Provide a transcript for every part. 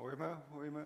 Hoor je me? Hoor je me?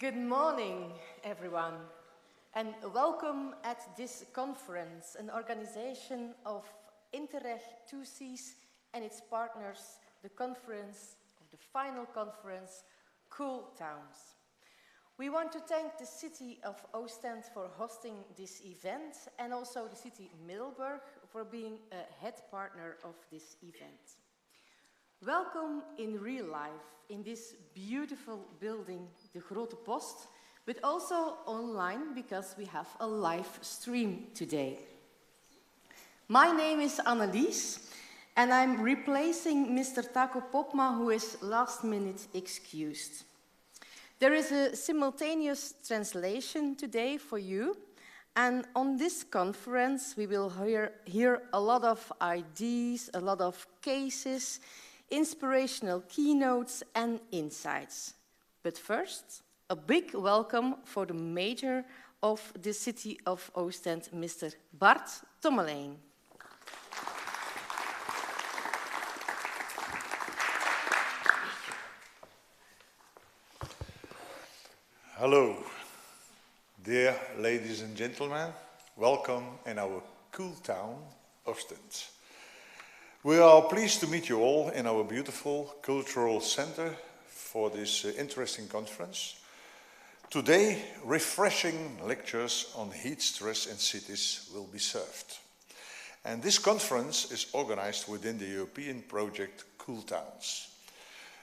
Good morning, everyone, and welcome at this conference, an organization of Interreg 2Cs and its partners, the final conference, Cool Towns. We want to thank the city of Ostend for hosting this event and also the city Middelburg for being a head partner of this event. Welcome in real life in this beautiful building, the Grote Post, but also online because we have a live stream today. My name is Annelies and I'm replacing Mr. Taco Popma, who is last minute excused. There is a simultaneous translation today for you, and on this conference we will hear a lot of ideas, a lot of cases, inspirational keynotes and insights. But first, a big welcome for the mayor of the city of Ostend, Mr. Bart Tommelijn. Hello, dear ladies and gentlemen. Welcome in our cool town, Ostend. We are pleased to meet you all in our beautiful cultural center for this interesting conference. Today, refreshing lectures on heat stress in cities will be served. And this conference is organized within the European project Cool Towns.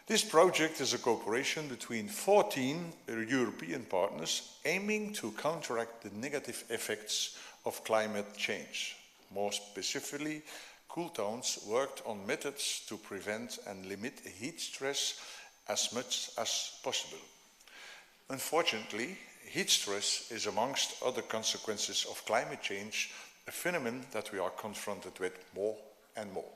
This project is a cooperation between 14 European partners aiming to counteract the negative effects of climate change. More specifically, Cool Towns worked on methods to prevent and limit heat stress as much as possible. Unfortunately, heat stress is, amongst other consequences of climate change, a phenomenon that we are confronted with more and more.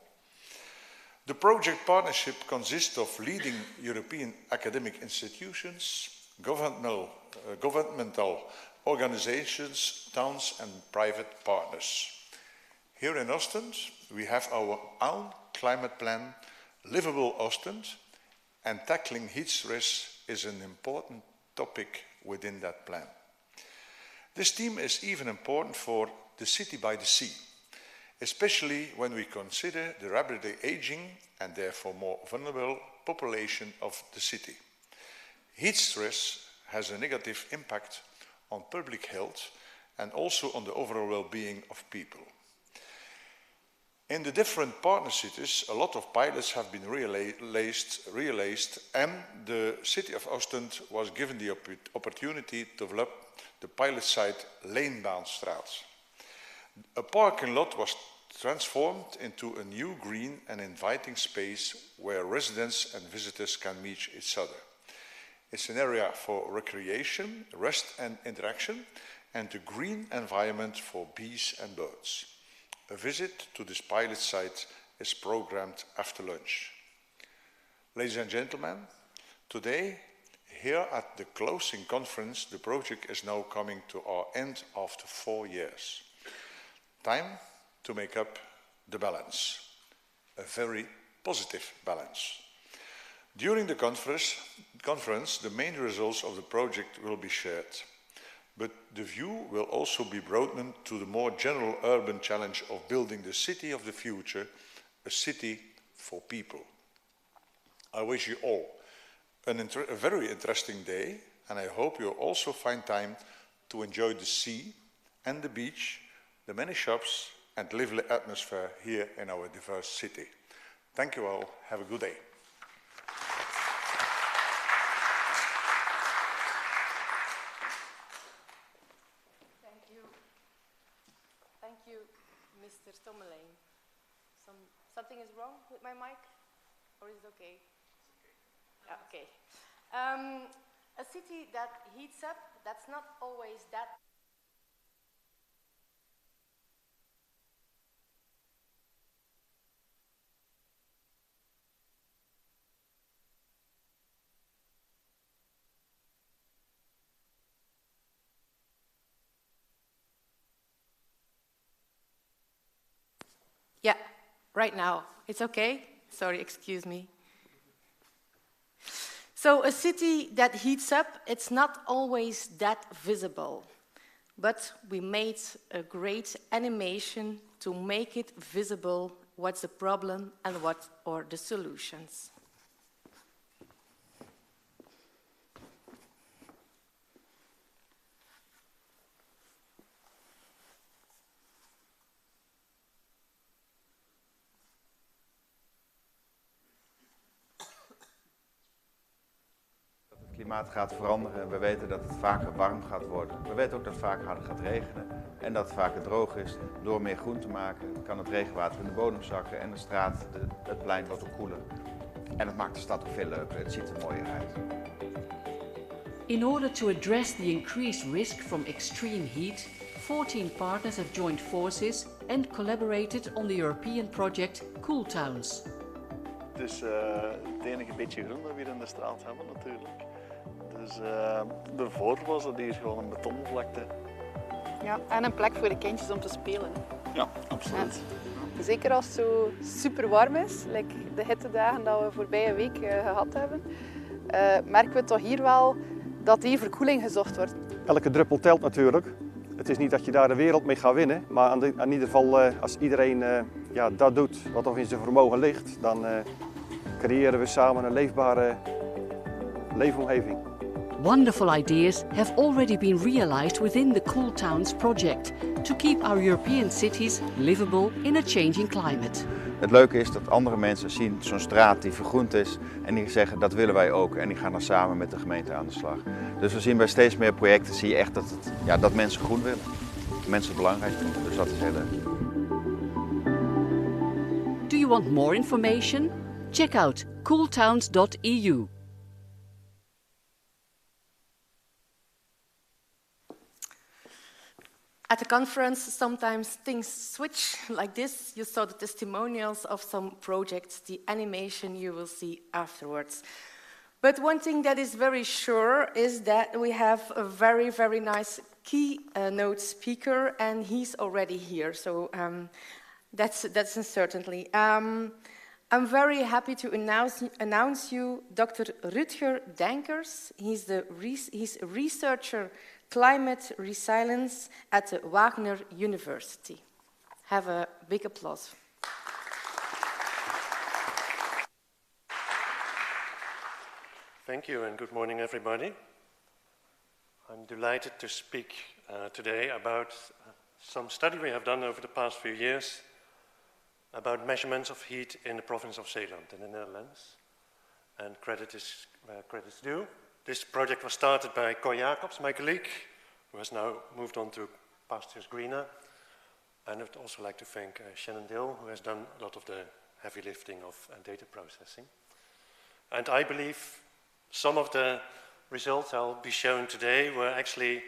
The project partnership consists of leading European academic institutions, governmental organizations, towns and private partners. Here in Ostend, we have our own climate plan, Livable Ostend, and tackling heat stress is an important topic within that plan. This theme is even important for the city by the sea, especially when we consider the rapidly aging and therefore more vulnerable population of the city. Heat stress has a negative impact on public health and also on the overall well-being of people. In the different partner cities, a lot of pilots have been realized, and the city of Ostend was given the opportunity to develop the pilot site Leenbaanstraat. A parking lot was transformed into a new green and inviting space where residents and visitors can meet each other. It's an area for recreation, rest and interaction, and a green environment for bees and birds. A visit to this pilot site is programmed after lunch. Ladies and gentlemen, today, here at the closing conference, the project is now coming to our end after 4 years. Time to make up the balance, a very positive balance. During the conference, the main results of the project will be shared, but the view will also be broadened to the more general urban challenge of building the city of the future, a city for people. I wish you all a very interesting day, and I hope you also find time to enjoy the sea and the beach, the many shops and lively atmosphere here in our diverse city. Thank you all. Have a good day. Thank you, Mr. Tommelijn. Something is wrong with my mic, or is it okay? It's okay. Okay. A city that heats up, that's not always that. Yeah, right now. It's okay. Sorry, excuse me. So a city that heats up, it's not always that visible. But we made a great animation to make it visible what's the problem and what are the solutions. Het klimaat gaat veranderen. We weten dat het vaker warm gaat worden. We weten ook dat het vaak harder gaat regenen. En dat het vaker droog is. Door meer groen te maken kan het regenwater in de bodem zakken. En de straat, het plein wordt ook koeler. En het maakt de stad ook veel leuker. Het ziet er mooier uit. In order to address the increased risk from extreme heat, 14 partners have joined forces and collaborated on the European project Cool Towns. Het is het enige beetje groen dat we hier in de straat hebben natuurlijk. Dus daarvoor was het hier gewoon een betonvlakte. Ja, en een plek voor de kindjes om te spelen. Ja, absoluut. Ja. Zeker als het zo super warm is, like de hittedagen dat we voorbije week gehad hebben, merken we toch hier wel dat die verkoeling gezocht wordt. Elke druppel telt natuurlijk. Het is niet dat je daar de wereld mee gaat winnen, maar in ieder geval als iedereen dat doet wat er in zijn vermogen ligt, dan creëren we samen een leefbare leefomgeving. Wonderful ideas have already been realized within the Cool Towns project to keep our European cities livable in a changing climate. Het leuke is dat andere mensen zien zo'n straat die vergroend is en die zeggen dat willen wij ook en die gaan dan samen met de gemeente aan de slag. Dus we zien bij steeds meer projecten zie je echt dat mensen groen willen. Mensen het belangrijk vinden, dus dat is heel leuk. Do you want more information? Check out cooltowns.eu. At the conference, sometimes things switch like this. You saw the testimonials of some projects, the animation you will see afterwards. But one thing that is very sure is that we have a very, very nice keynote speaker, and he's already here, so that's a certainty. I'm very happy to announce you Dr. Rutger Denkers. He's a researcher climate resilience at the Wagner University. Have a big applause. Thank you and good morning everybody. I'm delighted to speak today about some study we have done over the past few years about measurements of heat in the province of Zeeland in the Netherlands. And credit is where credit's due. This project was started by Cor Jacobs, my colleague, who has now moved on to pastures greener. And I'd also like to thank Shannon Dill, who has done a lot of the heavy lifting of data processing. And I believe some of the results I'll be showing today were actually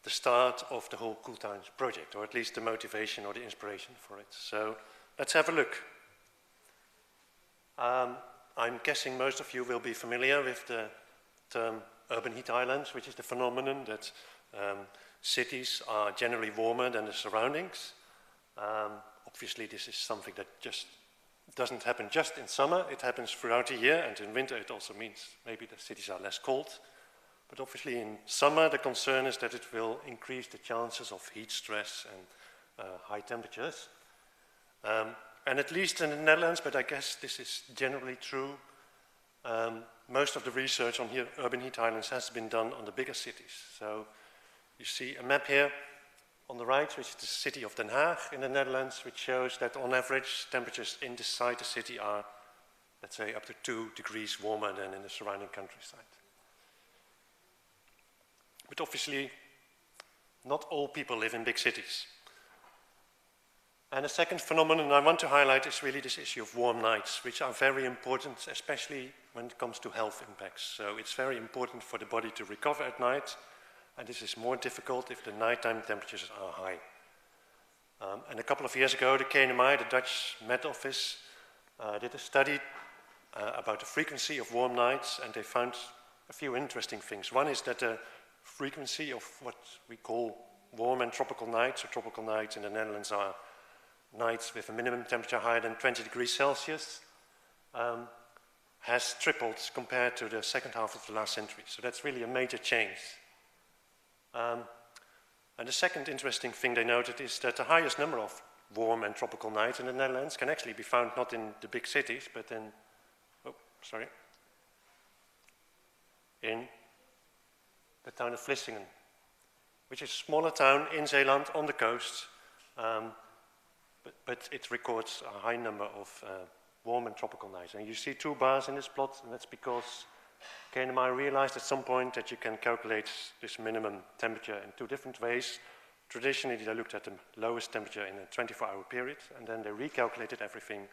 the start of the whole Cool Towns project, or at least the motivation or the inspiration for it. So let's have a look. I'm guessing most of you will be familiar with the term urban heat islands, which is the phenomenon that cities are generally warmer than the surroundings. Obviously, this is something that just doesn't happen just in summer. It happens throughout the year, and in winter it also means maybe the cities are less cold. But obviously in summer the concern is that it will increase the chances of heat stress and high temperatures. And at least in the Netherlands, but I guess this is generally true, most of the research on urban heat islands has been done on the bigger cities. So you see a map here on the right, which is the city of Den Haag in the Netherlands, which shows that on average temperatures inside the city are, let's say, up to 2 degrees warmer than in the surrounding countryside. But obviously, not all people live in big cities. And the second phenomenon I want to highlight is really this issue of warm nights, which are very important, especially when it comes to health impacts. So it's very important for the body to recover at night, and this is more difficult if the nighttime temperatures are high. And a couple of years ago, the KNMI, the Dutch Met Office, did a study about the frequency of warm nights, and they found a few interesting things. One is that the frequency of what we call warm and tropical nights, or tropical nights in the Netherlands are nights with a minimum temperature higher than 20 degrees Celsius, has tripled compared to the second half of the last century. So that's really a major change. And the second interesting thing they noted is that the highest number of warm and tropical nights in the Netherlands can actually be found not in the big cities, but in the town of Vlissingen, which is a smaller town in Zeeland on the coast, but it records a high number of warm and tropical nights. And you see two bars in this plot, and that's because KNMI realized at some point that you can calculate this minimum temperature in two different ways. Traditionally, they looked at the lowest temperature in a 24-hour period, and then they recalculated everything,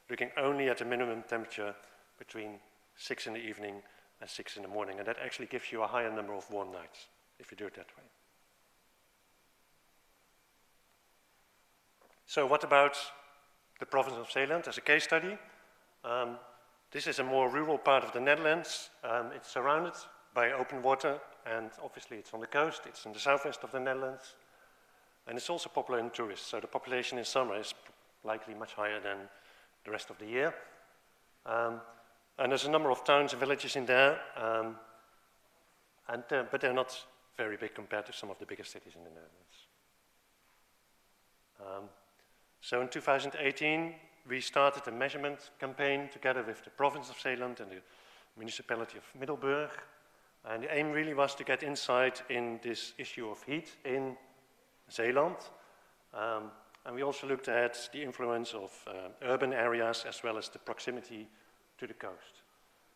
looking only at the minimum temperature between 6 in the evening and 6 in the morning. And that actually gives you a higher number of warm nights, if you do it that way. So what about the province of Zeeland as a case study? This is a more rural part of the Netherlands. It's surrounded by open water, and obviously it's on the coast. It's in the southwest of the Netherlands. And it's also popular in tourists, so the population in summer is likely much higher than the rest of the year. And there's a number of towns and villages in there, but they're not very big compared to some of the biggest cities in the Netherlands. So in 2018, we started a measurement campaign together with the province of Zeeland and the municipality of Middelburg. And the aim really was to get insight in this issue of heat in Zeeland. And we also looked at the influence of urban areas as well as the proximity to the coast.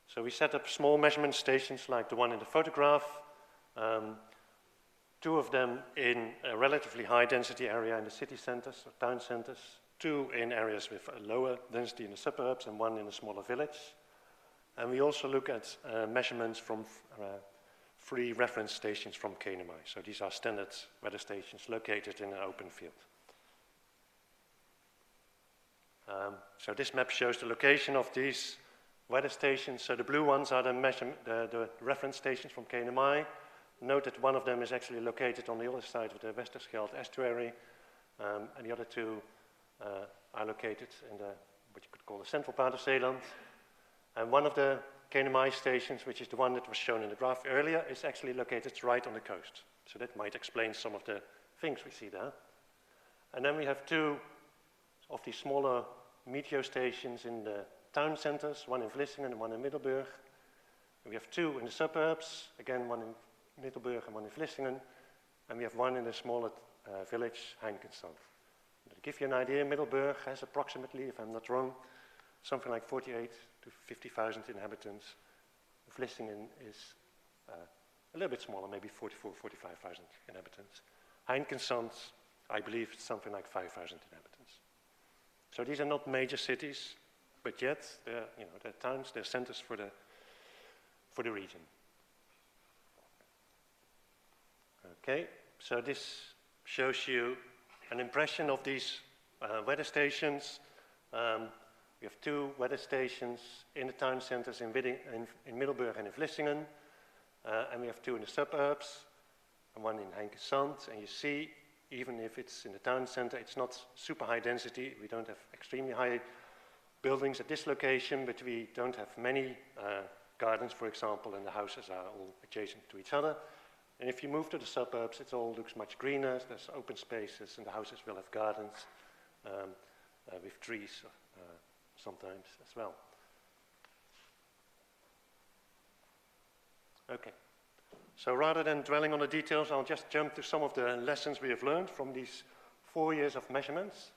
So we set up small measurement stations like the one in the photograph, two of them in a relatively high density area in the city centers or town centers, two in areas with a lower density in the suburbs, and one in a smaller village. And we also look at measurements from 3 reference stations from KNMI. So these are standard weather stations located in an open field. So this map shows the location of these weather stations. So the blue ones are the reference stations from KNMI. Note that one of them is actually located on the other side of the Westerschelde estuary, and the other two are located in what you could call the central part of Zeeland. And one of the KNMI stations, which is the one that was shown in the graph earlier, is actually located right on the coast. So that might explain some of the things we see there. And then we have 2 of these smaller meteo stations in the town centers, one in Vlissingen and one in Middelburg. And we have 2 in the suburbs, again one in Middelburg and one in Vlissingen. And we have one in a smaller village, Heinkensand. To give you an idea, Middelburg has approximately, if I'm not wrong, something like 48 to 50,000 inhabitants. Vlissingen is a little bit smaller, maybe 44, 45,000 inhabitants. Heinkensand, I believe, is something like 5,000 inhabitants. So these are not major cities, but yet they're towns, they're centers for the region. Okay, so this shows you an impression of these weather stations. We have 2 weather stations in the town centers in Middelburg and in Vlissingen. And we have 2 in the suburbs, and one in Heinkensand. And you see, even if it's in the town center, it's not super high density. We don't have extremely high buildings at this location, but we don't have many gardens, for example, and the houses are all adjacent to each other. And if you move to the suburbs, it all looks much greener. There's open spaces, and the houses will have gardens with trees sometimes as well. Okay, so rather than dwelling on the details, I'll just jump to some of the lessons we have learned from these 4 years of measurements.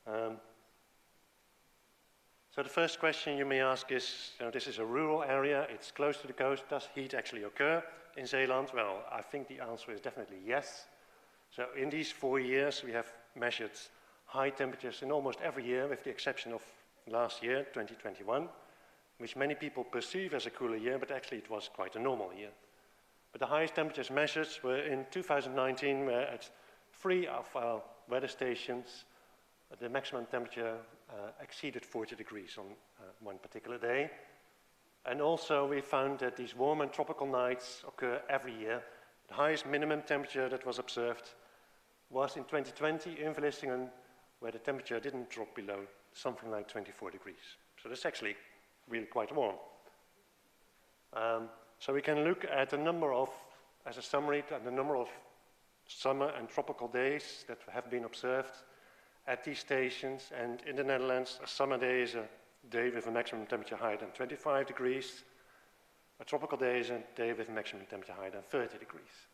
So the first question you may ask is, this is a rural area, it's close to the coast, does heat actually occur in Zeeland? Well, I think the answer is definitely yes. So in these 4 years, we have measured high temperatures in almost every year, with the exception of last year, 2021, which many people perceive as a cooler year, but actually it was quite a normal year. But the highest temperatures measured were in 2019, where at 3 of our weather stations, the maximum temperature exceeded 40 degrees on one particular day. And also we found that these warm and tropical nights occur every year. The highest minimum temperature that was observed was in 2020 in Vlissingen, where the temperature didn't drop below something like 24 degrees. So that's actually really quite warm. So we can look at the number of, as a summary, at the number of summer and tropical days that have been observed at these stations. And in the Netherlands, a summer day is a day with a maximum temperature higher than 25 degrees. A tropical day is a day with a maximum temperature higher than 30 degrees.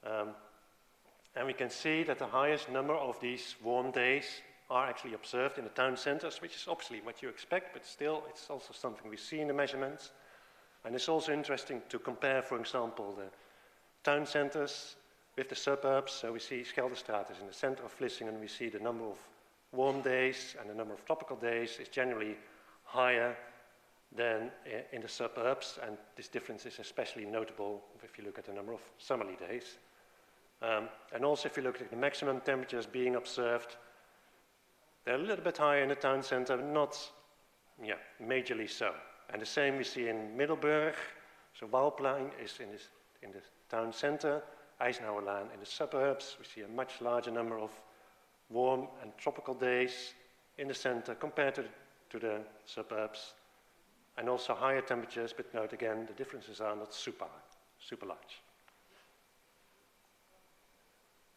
And we can see that the highest number of these warm days are actually observed in the town centers, which is obviously what you expect, but still it's also something we see in the measurements. And it's also interesting to compare, for example, the town centers with the suburbs. So we see Scheldestraat is in the center of Vlissingen. We see the number of warm days and the number of tropical days is generally higher than in the suburbs. And this difference is especially notable if you look at the number of summerly days. And also if you look at the maximum temperatures being observed, they're a little bit higher in the town center, but not majorly so. And the same we see in Middelburg. So Waalplein is in the town center, Eisenhowerlaan in the suburbs. We see a much larger number of warm and tropical days in the center compared to the suburbs. And also higher temperatures, but note again, the differences are not super large.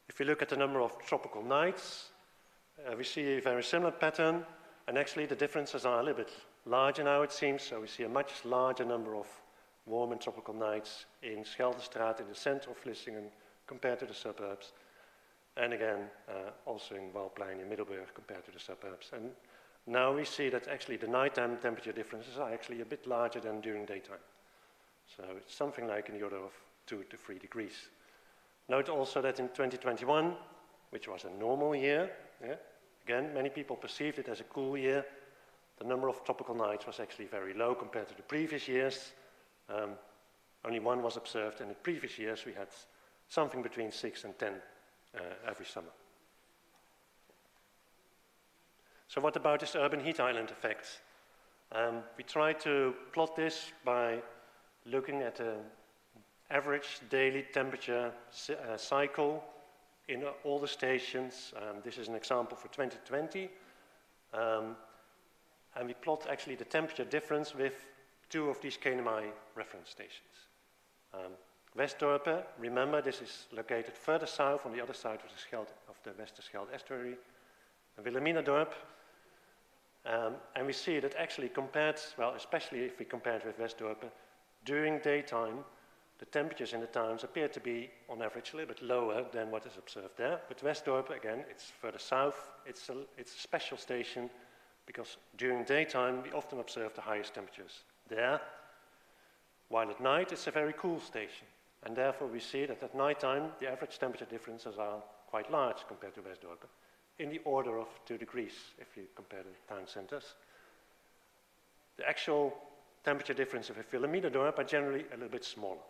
If we look at the number of tropical nights, we see a very similar pattern, and actually the differences are a little bit larger now, it seems. So we see a much larger number of warm and tropical nights in Scheldestraat in the center of Vlissingen compared to the suburbs. And again, also in Waalplein in Middelburg compared to the suburbs. And now we see that actually the nighttime temperature differences are actually a bit larger than during daytime. So it's something like in the order of 2 to 3 degrees. Note also that in 2021, which was a normal year, again, many people perceived it as a cool year. The number of tropical nights was actually very low compared to the previous years. Only one was observed, and in previous years we had something between 6 and 10 every summer. So what about this urban heat island effect? We tried to plot this by looking at an average daily temperature cycle in all the stations. This is an example for 2020. And we plot actually the temperature difference with 2 of these KNMI reference stations. Westdorp, remember this is located further south on the other side of the Westerschelde estuary. And Wilhelminadorp. And we see that actually compared, well, especially if we compare it with Westdorp, during daytime, the temperatures in the towns appear to be, on average, a little bit lower than what is observed there. But Westdorp, again, it's further south. It's a special station because during daytime, we often observe the highest temperatures there, while at night, it's a very cool station. And therefore, we see that at nighttime, the average temperature differences are quite large compared to Westdorp, in the order of 2 degrees, if you compare the town centers. The actual temperature differences with Wilhelminadorp are generally a little bit smaller.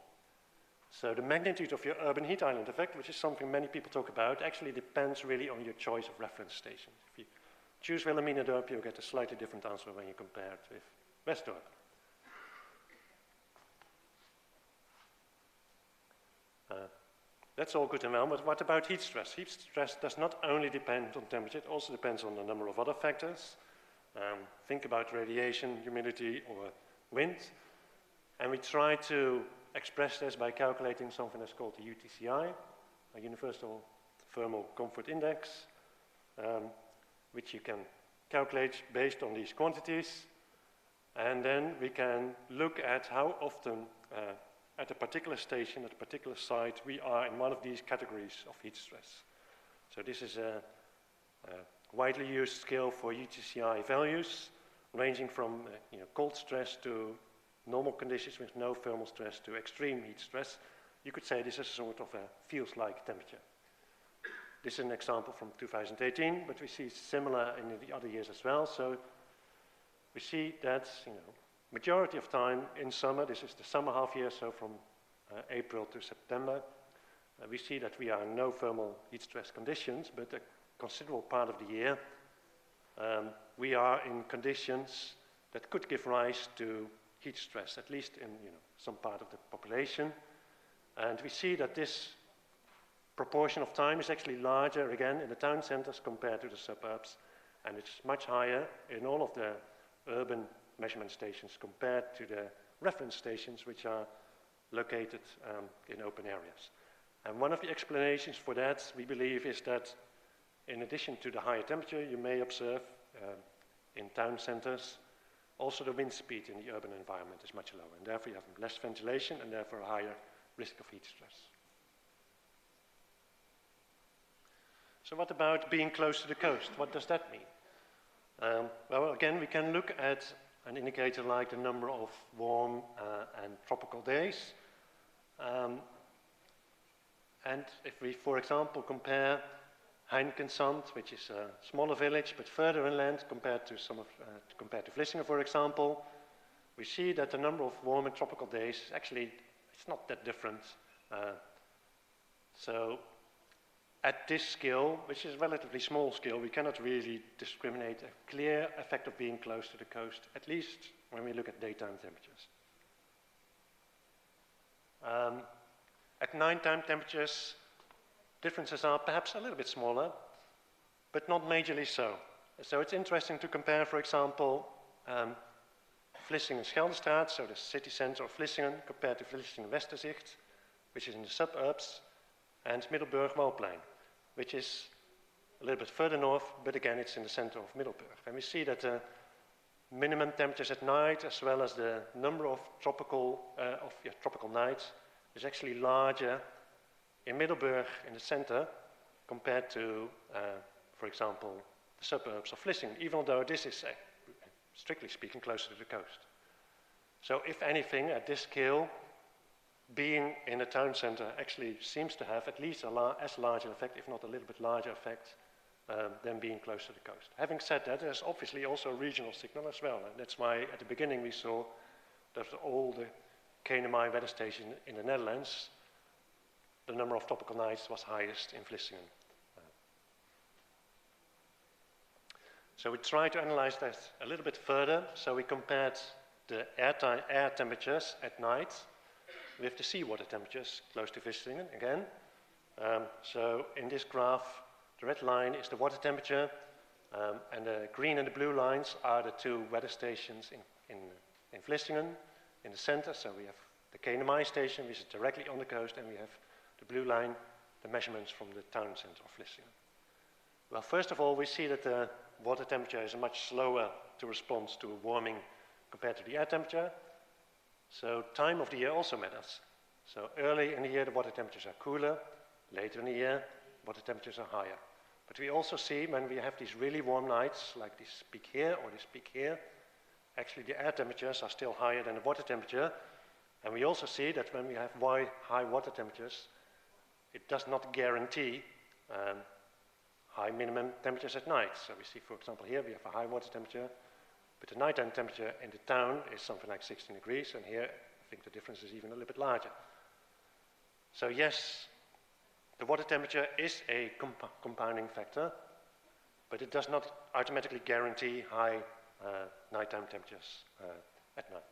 So the magnitude of your urban heat island effect, which is something many people talk about, actually depends really on your choice of reference stations. If you choose Wilhelminadorp, you'll get a slightly different answer when you compare it with Westdorp. That's all good and well, but what about heat stress? Heat stress does not only depend on temperature, it also depends on a number of other factors. Think about radiation, humidity, or wind. And we try to express this by calculating something that's called the UTCI, a Universal Thermal Comfort Index, which you can calculate based on these quantities. And then we can look at how often at a particular station, at a particular site, we are in one of these categories of heat stress. So this is a widely used scale for UTCI values, ranging from cold stress to normal conditions with no thermal stress to extreme heat stress. You could say this is sort of a feels-like temperature. This is an example from 2018, but we see similar in the other years as well. So we see that, majority of time in summer, this is the summer half year, so from April to September, we see that we are in no thermal heat stress conditions, but a considerable part of the year, we are in conditions that could give rise to heat stress, at least in some part of the population. And we see that this proportion of time is actually larger, again, in the town centers compared to the suburbs, and it's much higher in all of the urban measurement stations compared to the reference stations which are located in open areas. And one of the explanations for that, we believe, is that in addition to the higher temperature, you may observe in town centers, also the wind speed in the urban environment is much lower, and therefore you have less ventilation and therefore a higher risk of heat stress. So what about being close to the coast? What does that mean? Well, again, we can look at an indicator like the number of warm and tropical days. And if we, for example, compare Heinkensand, which is a smaller village but further inland compared to Vlissingen, for example, we see that the number of warm and tropical days actually it's not that different. So at this scale, which is a relatively small scale, we cannot really discriminate a clear effect of being close to the coast, at least when we look at daytime temperatures. At nighttime temperatures, differences are perhaps a little bit smaller, but not majorly so. So it's interesting to compare, for example, Vlissingen-Scheldestraat, so the city center of Vlissingen, compared to Vlissingen-Westerzicht, which is in the suburbs, and Middelburg-Waalplein, which is a little bit further north, but again it's in the center of Middelburg. And we see that the minimum temperatures at night, as well as the number of tropical nights, is actually larger in Middelburg in the center compared to, for example, the suburbs of Vlissingen, even though this is, strictly speaking, closer to the coast. So if anything, at this scale, being in a town center actually seems to have at least as large an effect, if not a little bit larger effect, than being close to the coast. Having said that, there's obviously also a regional signal as well. And that's why at the beginning we saw that all the KNMI weather station in the Netherlands, the number of tropical nights was highest in Vlissingen. So we tried to analyze that a little bit further. So we compared the air temperatures at night with the seawater temperatures close to Vlissingen again. So in this graph, the red line is the water temperature, and the green and the blue lines are the two weather stations in Vlissingen, in the center. So we have the KNMI station, which is directly on the coast, and we have the blue line, the measurements from the town center of Vlissingen. Well, first of all, we see that the water temperature is much slower to respond to warming compared to the air temperature. So time of the year also matters. So early in the year, the water temperatures are cooler. Later in the year, water temperatures are higher. But we also see when we have these really warm nights, like this peak here or this peak here, actually the air temperatures are still higher than the water temperature. And we also see that when we have high water temperatures, it does not guarantee high minimum temperatures at night. So we see, for example, here we have a high water temperature, but the nighttime temperature in the town is something like 16 degrees, and here I think the difference is even a little bit larger. So yes, the water temperature is a compounding factor, but it does not automatically guarantee high nighttime temperatures at night.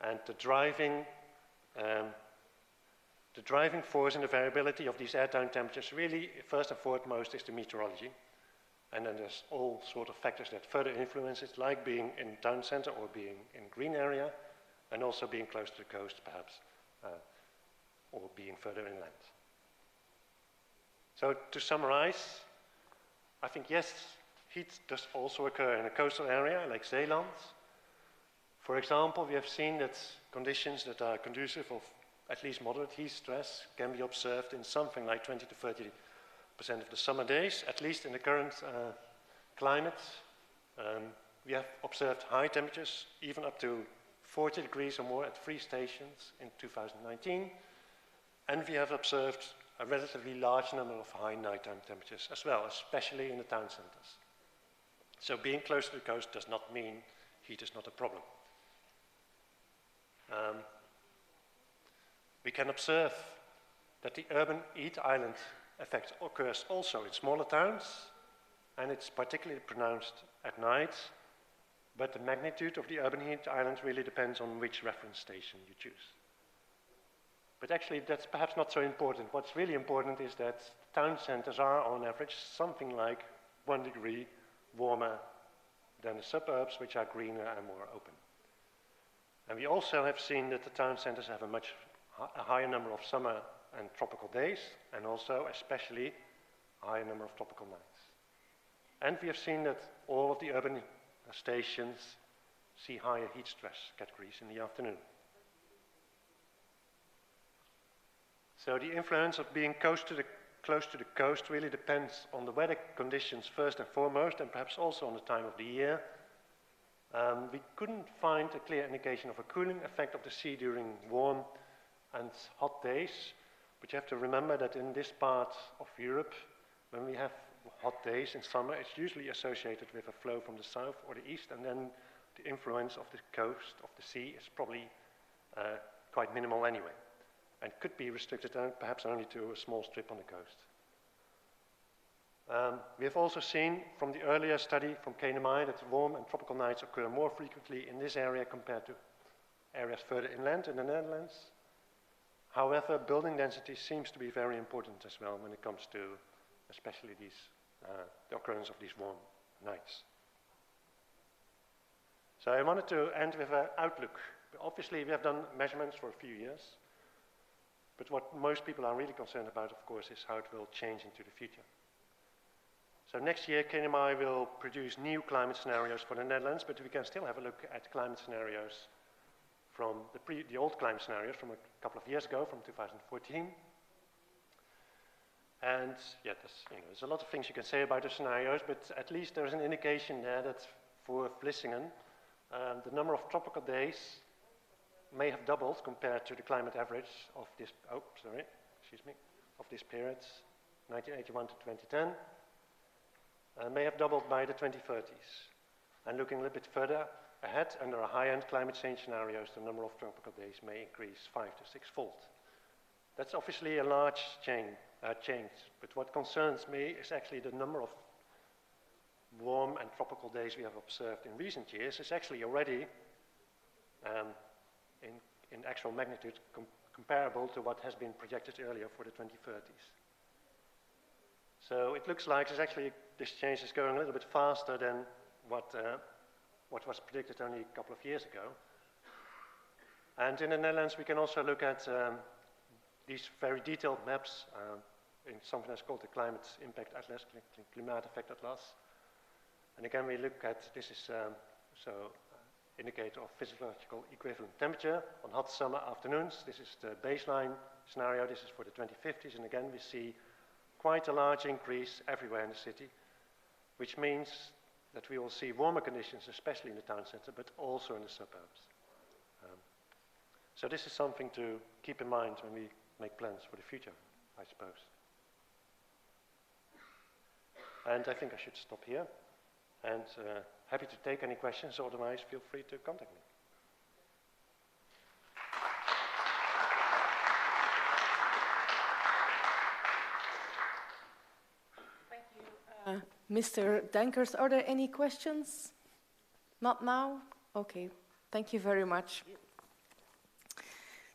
And the driving force in the variability of these airtime temperatures really, first and foremost, is the meteorology. And then there's all sorts of factors that further influence it, like being in town center or being in green area, and also being close to the coast, perhaps, or being further inland. So to summarize, I think yes, heat does also occur in a coastal area like Zeeland. For example, we have seen that conditions that are conducive of at least moderate heat stress can be observed in something like 20 to 30% of the summer days, at least in the current climate. We have observed high temperatures, even up to 40 degrees or more at 3 stations in 2019. And we have observed a relatively large number of high nighttime temperatures as well, especially in the town centers. So being close to the coast does not mean heat is not a problem. We can observe that the urban heat island effect occurs also in smaller towns, and it's particularly pronounced at night, but the magnitude of the urban heat island really depends on which reference station you choose. But actually, that's perhaps not so important. What's really important is that town centers are, on average, something like 1 degree warmer than the suburbs, which are greener and more open. And we also have seen that the town centers have a higher number of summer and tropical days, and also especially a higher number of tropical nights. And we have seen that all of the urban stations see higher heat stress categories in the afternoon. So the influence of being close to the coast really depends on the weather conditions first and foremost, and perhaps also on the time of the year. We couldn't find a clear indication of a cooling effect of the sea during warm and hot days, but you have to remember that in this part of Europe, when we have hot days in summer, it's usually associated with a flow from the south or the east, and then the influence of the coast, of the sea, is probably quite minimal anyway, and could be restricted perhaps only to a small strip on the coast. We have also seen from the earlier study from KNMI that warm and tropical nights occur more frequently in this area compared to areas further inland in the Netherlands. However, building density seems to be very important as well when it comes to especially the occurrence of these warm nights. So I wanted to end with an outlook. Obviously, we have done measurements for a few years, but what most people are really concerned about, of course, is how it will change into the future. So next year, KNMI will produce new climate scenarios for the Netherlands, but we can still have a look at climate scenarios from the old climate scenarios from a couple of years ago, from 2014. And yeah, there's a lot of things you can say about the scenarios, but at least there's an indication there that for Vlissingen, the number of tropical days may have doubled compared to the climate average of this, of this period, 1981 to 2010, may have doubled by the 2030s. And looking a little bit further ahead, under a high-end climate change scenarios, the number of tropical days may increase 5 to 6-fold. That's obviously a large change, but what concerns me is actually the number of warm and tropical days we have observed in recent years is actually already in actual magnitude comparable to what has been projected earlier for the 2030s. So it looks like this change is going a little bit faster than what was predicted only a couple of years ago. And in the Netherlands, we can also look at these very detailed maps in something that's called the Climate Impact Atlas, Klimaateffect Atlas. And again, we look at, this is indicator of physiological equivalent temperature on hot summer afternoons. This is the baseline scenario. This is for the 2050s. And again, we see quite a large increase everywhere in the city, which means that we will see warmer conditions, especially in the town center, but also in the suburbs. So this is something to keep in mind when we make plans for the future, I suppose. And I think I should stop here. And happy to take any questions, otherwise feel free to contact me. Thank you, Mr. Denkers. Are there any questions? Not now? Okay, thank you very much.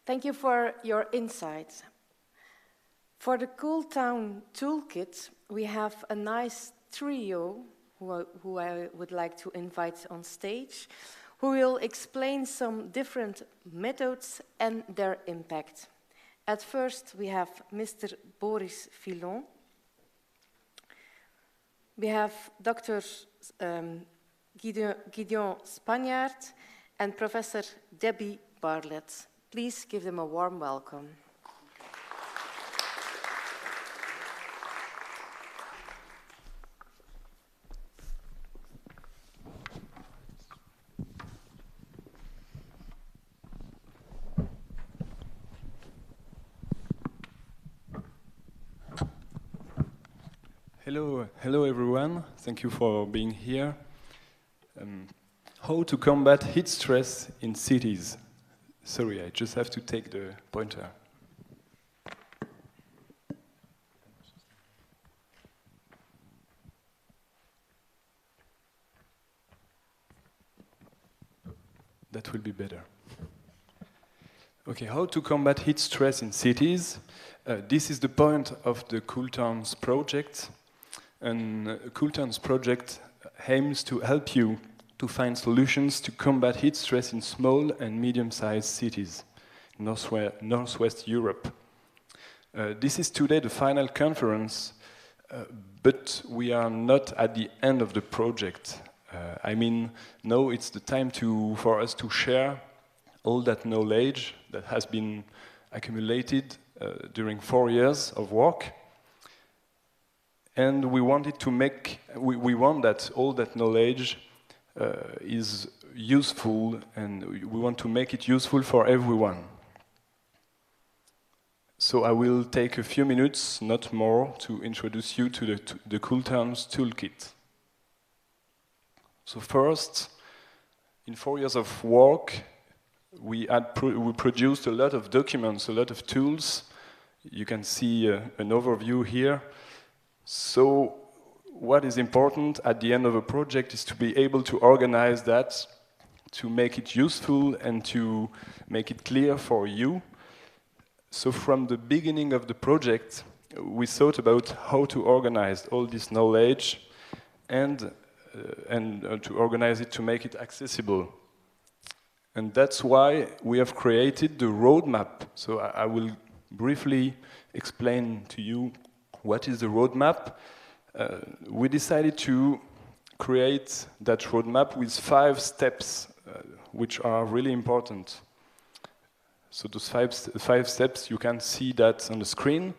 Thank you for your insights. For the Cool Town Toolkit, we have a nice trio who I would like to invite on stage, who will explain some different methods and their impact. At first, we have Mr. Boris Filon. We have Dr. Gideon Spanjaard and Professor Debbie Bartlett. Please give them a warm welcome. Hello everyone. Thank you for being here. How to combat heat stress in cities? Sorry, I just have to take the pointer. That will be better. Okay, how to combat heat stress in cities? This is the point of the Cool Towns project. And Cool Towns project aims to help you to find solutions to combat heat stress in small and medium-sized cities in Northwest Europe. This is today the final conference, but we are not at the end of the project. I mean, now it's the time for us to share all that knowledge that has been accumulated during 4 years of work. And we wanted to we want that all that knowledge is useful, and we want to make it useful for everyone. So I will take a few minutes, not more, to introduce you to the Cool Towns Toolkit. So first, in 4 years of work, we produced a lot of documents, a lot of tools. You can see an overview here. So what is important at the end of a project is to be able to organize that, to make it useful and to make it clear for you. So from the beginning of the project, we thought about how to organize all this knowledge and to organize it to make it accessible. And that's why we have created the roadmap. So I will briefly explain to you what is the roadmap. We decided to create that roadmap with 5 steps, which are really important. So those 5 steps, you can see that on the screen.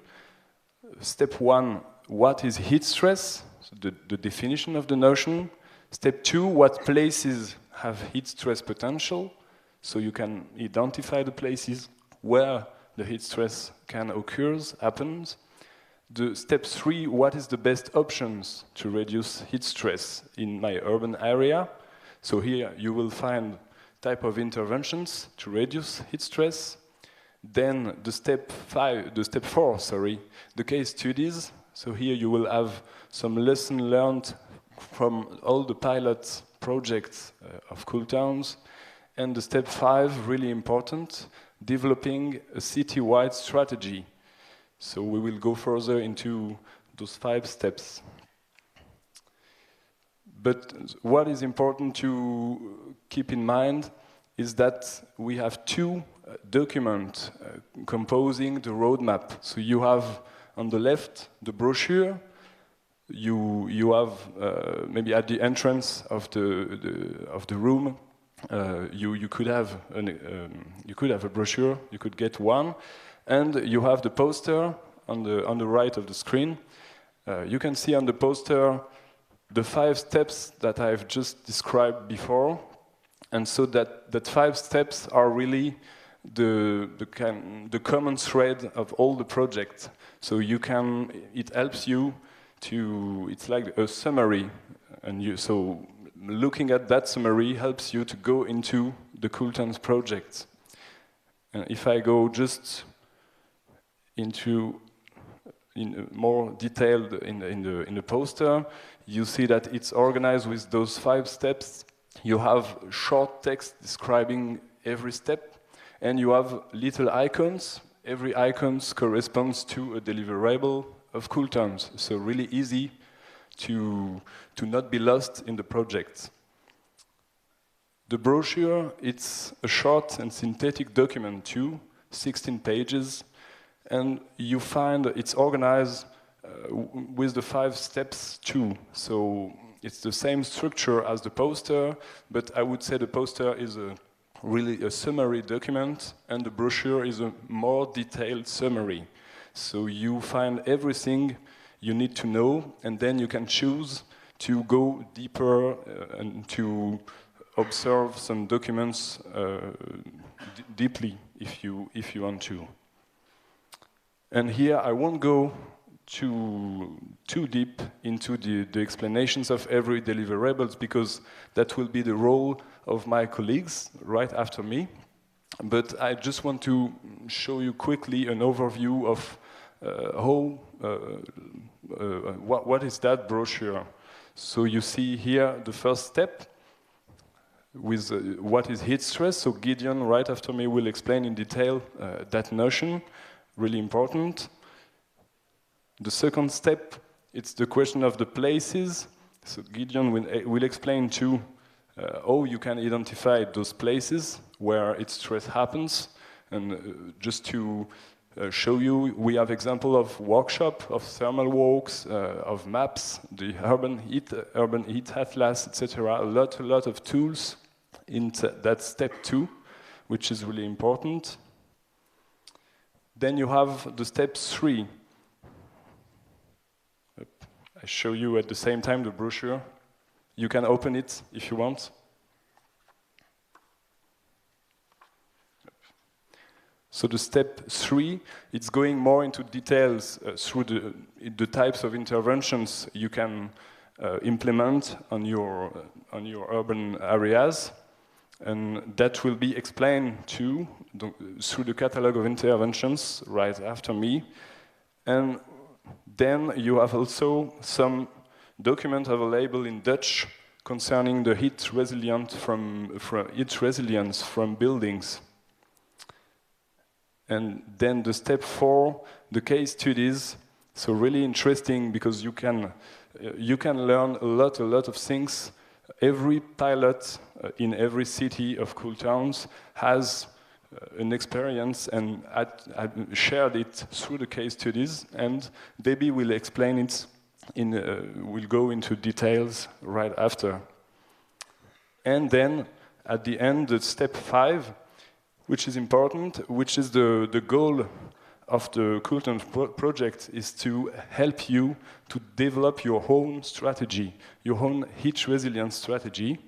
Step 1, what is heat stress? So the definition of the notion. Step 2, what places have heat stress potential? So you can identify the places where the heat stress can occur, happens. Step 3, what is the best options to reduce heat stress in my urban area? So here you will find type of interventions to reduce heat stress. Then the step 4, the case studies. So here you will have some lessons learned from all the pilot projects of Cool Towns. And the step 5, really important, developing a city-wide strategy. So we will go further into those 5 steps. But what is important to keep in mind is that we have 2 documents composing the roadmap. So you have on the left the brochure. You have maybe at the entrance of the room. You could have a brochure. You could get one, and you have the poster on the right of the screen. You can see on the poster the 5 steps that I've just described before, and so that 5 steps are really the common thread of all the projects. So it helps you to. It's like a summary, and so looking at that summary helps you to go into the Cool Towns project. And if I go just into more detailed in the poster, you see that it's organized with those 5 steps. You have short text describing every step, and you have little icons. Every icon corresponds to a deliverable of Cool Towns, so really easy to not be lost in the project. The brochure, it's a short and synthetic document too, 16 pages, and you find it's organized with the 5 steps too. So it's the same structure as the poster, but I would say the poster is really a summary document, and the brochure is a more detailed summary. So you find everything you need to know, and then you can choose to go deeper and to observe some documents deeply if you want to. And here I won't go too deep into the explanations of every deliverables, because that will be the role of my colleagues right after me. But I just want to show you quickly an overview of what is that brochure. So you see here the first step with what is heat stress. So Gideon, right after me, will explain in detail that notion, really important. The second step, it's the question of the places. So Gideon will explain too how you can identify those places where heat stress happens. And just to show you, we have example of workshop, of thermal walks, of maps, the urban heat atlas, etc. A lot of tools in that step 2, which is really important. Then you have the step 3. I show you at the same time the brochure. You can open it if you want. So the step 3, it's going more into details through the types of interventions you can implement on your urban areas. And that will be explained too through the catalog of interventions right after me. And then you have also some documents available in Dutch concerning the heat resilience from buildings. And then the step 4, the case studies. So really interesting because you can learn a lot of things. Every pilot in every city of Cool Towns has an experience and shared it through the case studies, and Debbie will explain it. We'll go into details right after. And then at the end, the step 5. Which is important, which is the goal of the Cool Towns project, is to help you to develop your own strategy, your own heat resilience strategy.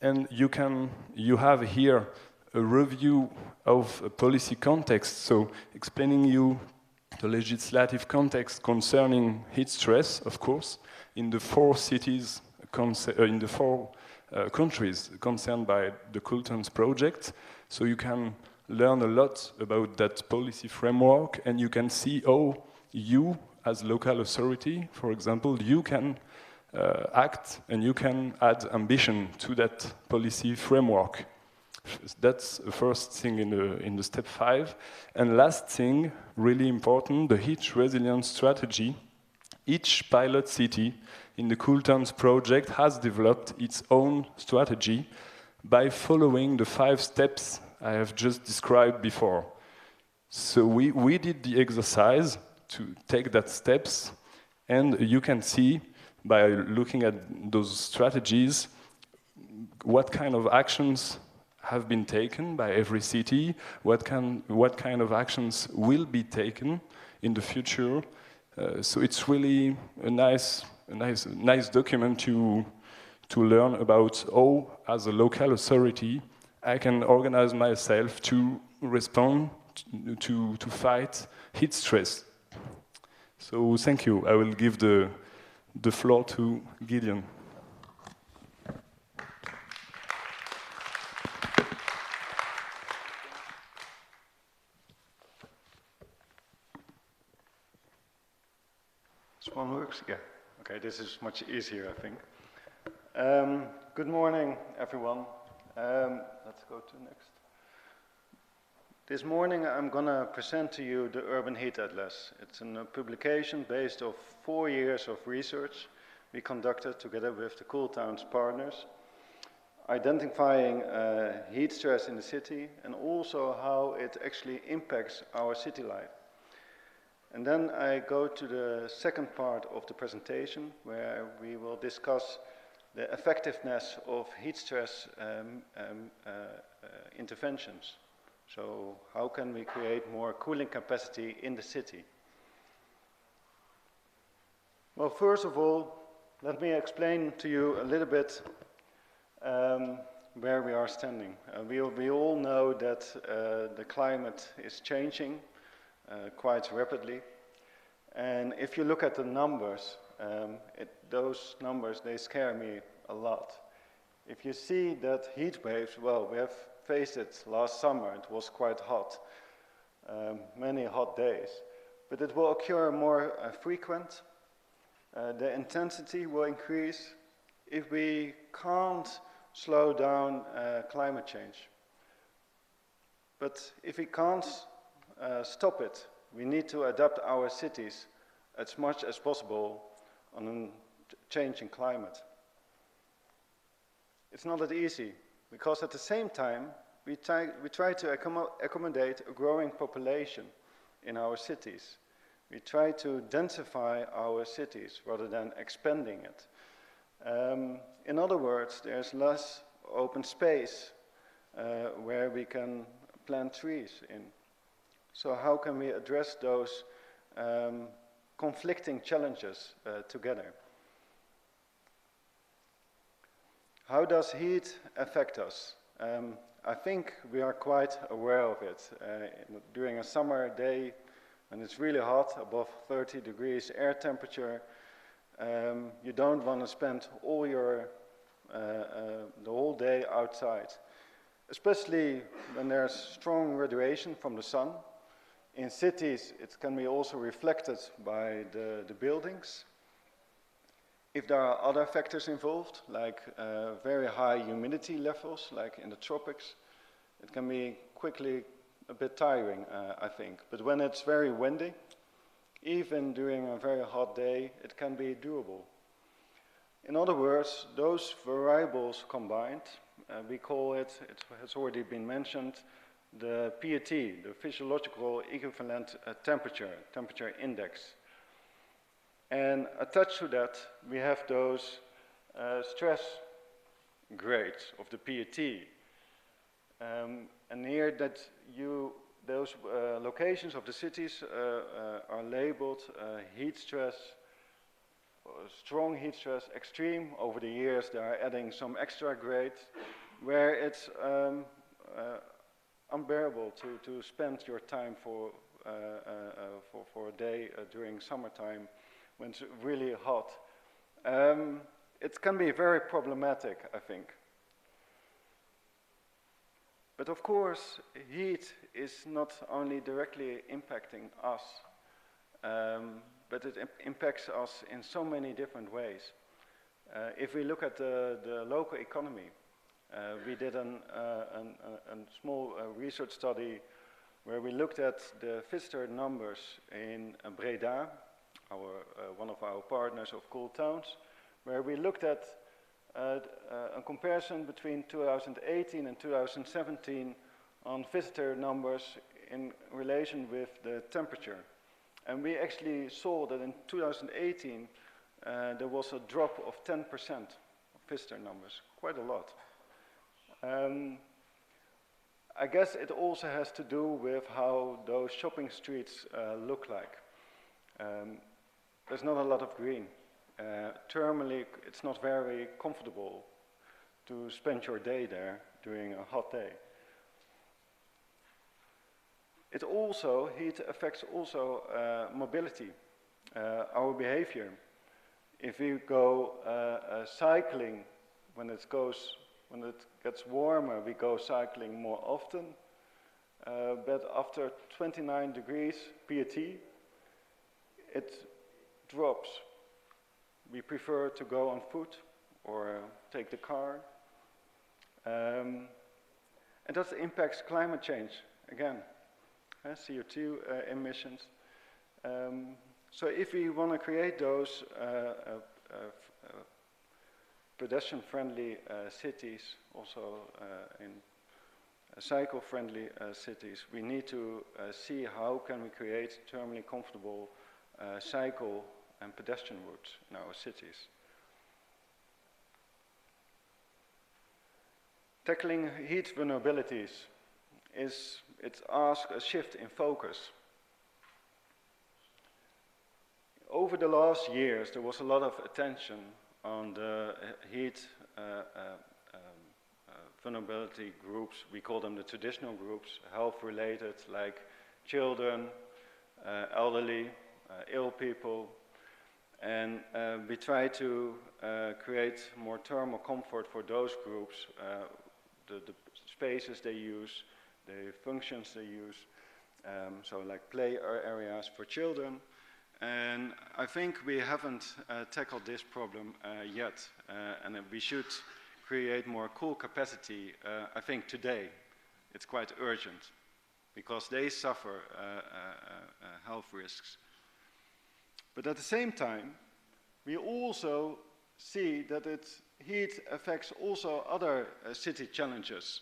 And you have here a review of a policy context, so explaining you the legislative context concerning heat stress, of course, in the 4 cities, in the 4 countries concerned by the Cool Towns project. So you can learn a lot about that policy framework, and you can see how you, as local authority, for example, you can act and you can add ambition to that policy framework. That's the first thing in the step 5. And last thing, really important, the heat resilience strategy. Each pilot city in the Cool Towns project has developed its own strategy by following the 5 steps I have just described before. So we did the exercise to take that steps, and you can see by looking at those strategies what kind of actions have been taken by every city, what kind of actions will be taken in the future. So it's really a nice document to learn about how, as a local authority, I can organize myself to respond to fight heat stress. So thank you. I will give the floor to Gideon. This one works? Yeah. Okay, this is much easier, I think. Good morning, everyone. Let's go to next. This morning I'm going to present to you the Urban Heat Atlas. It's a publication based on 4 years of research we conducted together with the Cool Towns partners, identifying heat stress in the city and also how it actually impacts our city life. And then I go to the second part of the presentation where we will discuss the effectiveness of heat stress interventions. So how can we create more cooling capacity in the city? Well, first of all, let me explain to you a little bit where we are standing. We all know that the climate is changing quite rapidly. And if you look at the numbers, those numbers, they scare me a lot. If you see that heat waves, well, we have faced it last summer. It was quite hot, many hot days. But it will occur more frequent. The intensity will increase if we can't slow down climate change. But if we can't stop it, we need to adapt our cities as much as possible on a changing climate. It's not that easy, because at the same time, we try to accommodate a growing population in our cities. We try to densify our cities rather than expanding it. In other words, there's less open space where we can plant trees in. So how can we address those conflicting challenges together? How does heat affect us? I think we are quite aware of it. During a summer day, when it's really hot, above 30 degrees air temperature, you don't want to spend all your, the whole day outside. Especially when there's strong radiation from the sun. In cities, it can be also reflected by the buildings. If there are other factors involved, like very high humidity levels, like in the tropics, it can be quickly a bit tiring, I think. But when it's very windy, even during a very hot day, it can be doable. In other words, those variables combined, we call it has already been mentioned, the PET, the physiological equivalent temperature index. And attached to that, we have those stress grades of the PET. And here that those locations of the cities are labeled heat stress, strong heat stress, extreme. Over the years, they are adding some extra grades where it's unbearable to spend your time for a day during summertime when it's really hot. It can be very problematic, I think. But of course, heat is not only directly impacting us, but it impacts us in so many different ways. If we look at the local economy, we did a small research study where we looked at the visitor numbers in Breda, one of our partners of Cool Towns, where we looked at a comparison between 2018 and 2017 on visitor numbers in relation with the temperature. And we actually saw that in 2018 there was a drop of 10% of visitor numbers, quite a lot. I guess it also has to do with how those shopping streets look like. There's not a lot of green. Thermally, it's not very comfortable to spend your day there during a hot day. Heat affects also mobility, our behavior. If you go cycling, when it gets warmer, we go cycling more often. But after 29 degrees PET, it drops. We prefer to go on foot or take the car. And that impacts climate change, again, CO2 emissions. So if we want to create those pedestrian-friendly cities, also in cycle-friendly cities, we need to see how can we create thermally comfortable cycle and pedestrian routes in our cities. Tackling heat vulnerabilities it asks a shift in focus. Over the last years, there was a lot of attention on the heat vulnerability groups. We call them the traditional groups, health-related, like children, elderly, ill people. And we try to create more thermal comfort for those groups, the spaces they use, the functions they use, so like play areas for children. And I think we haven't tackled this problem yet, and we should create more cool capacity. I think today it's quite urgent because they suffer health risks. But at the same time, we also see that heat affects also other city challenges.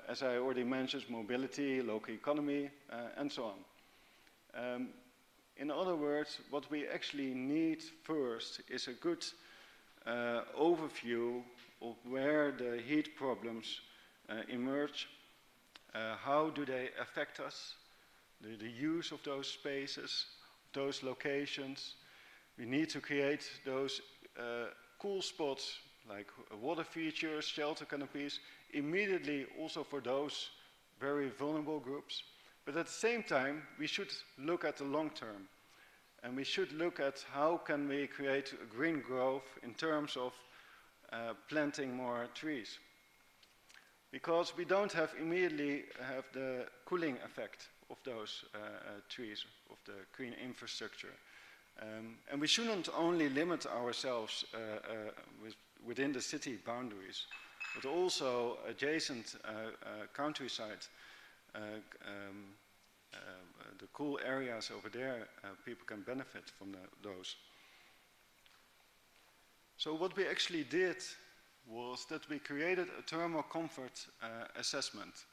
As I already mentioned, mobility, local economy, and so on. In other words, what we actually need first is a good overview of where the heat problems emerge, how do they affect us, the use of those spaces, those locations. We need to create those cool spots like water features, shelter canopies, immediately also for those very vulnerable groups. But at the same time, we should look at the long term. And we should look at how can we create green growth in terms of planting more trees. Because we don't immediately have the cooling effect of those trees, of the green infrastructure. And we shouldn't only limit ourselves within the city boundaries, but also adjacent countryside, the cool areas over there, people can benefit from those. So what we actually did was that we created a thermal comfort assessment,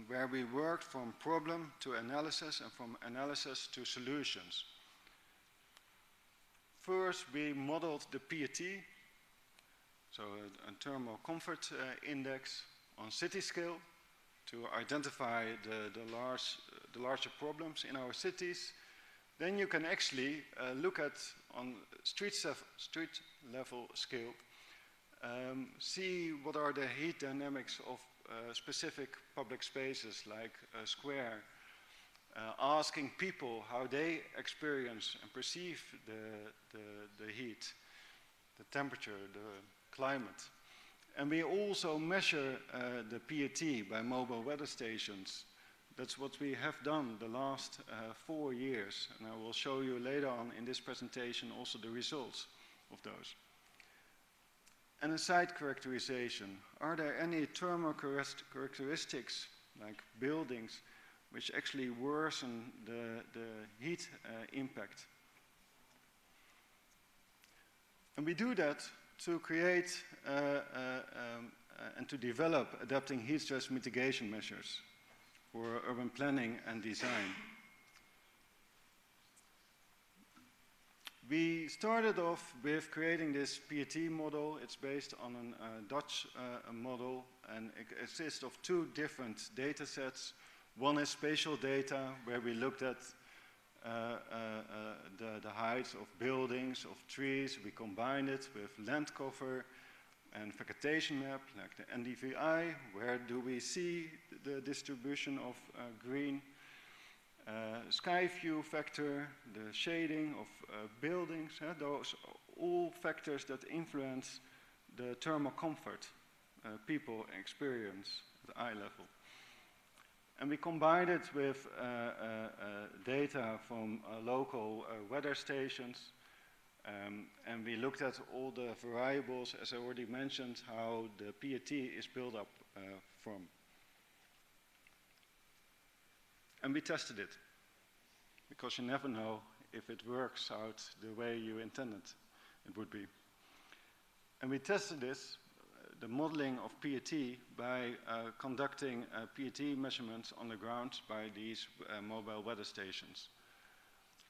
where we worked from problem to analysis and from analysis to solutions. First, we modeled the PET, so a thermal comfort index on city scale to identify the larger problems in our cities. Then you can actually look at, on street level scale, see what are the heat dynamics of specific public spaces like a square, asking people how they experience and perceive the heat, the temperature, the climate. And we also measure the PET by mobile weather stations. That's what we have done the last 4 years, and I will show you later on in this presentation also the results of those. And a site characterization. Are there any thermal characteristics, like buildings, which actually worsen the heat impact? And we do that to create and to develop adapting heat stress mitigation measures for urban planning and design. We started off with creating this PET model. It's based on a Dutch model, and it consists of 2 different data sets. One is spatial data, where we looked at the height of buildings, of trees. We combined it with land cover and vegetation map, like the NDVI. Where do we see the distribution of green? Sky view factor, the shading of buildings, those are all factors that influence the thermal comfort people experience at eye level. And we combined it with data from local weather stations, and we looked at all the variables, as I already mentioned, how the PET is built up from. And we tested it, because you never know if it works out the way you intended it would be. And we tested this, the modeling of PET, by conducting PET measurements on the ground by these mobile weather stations.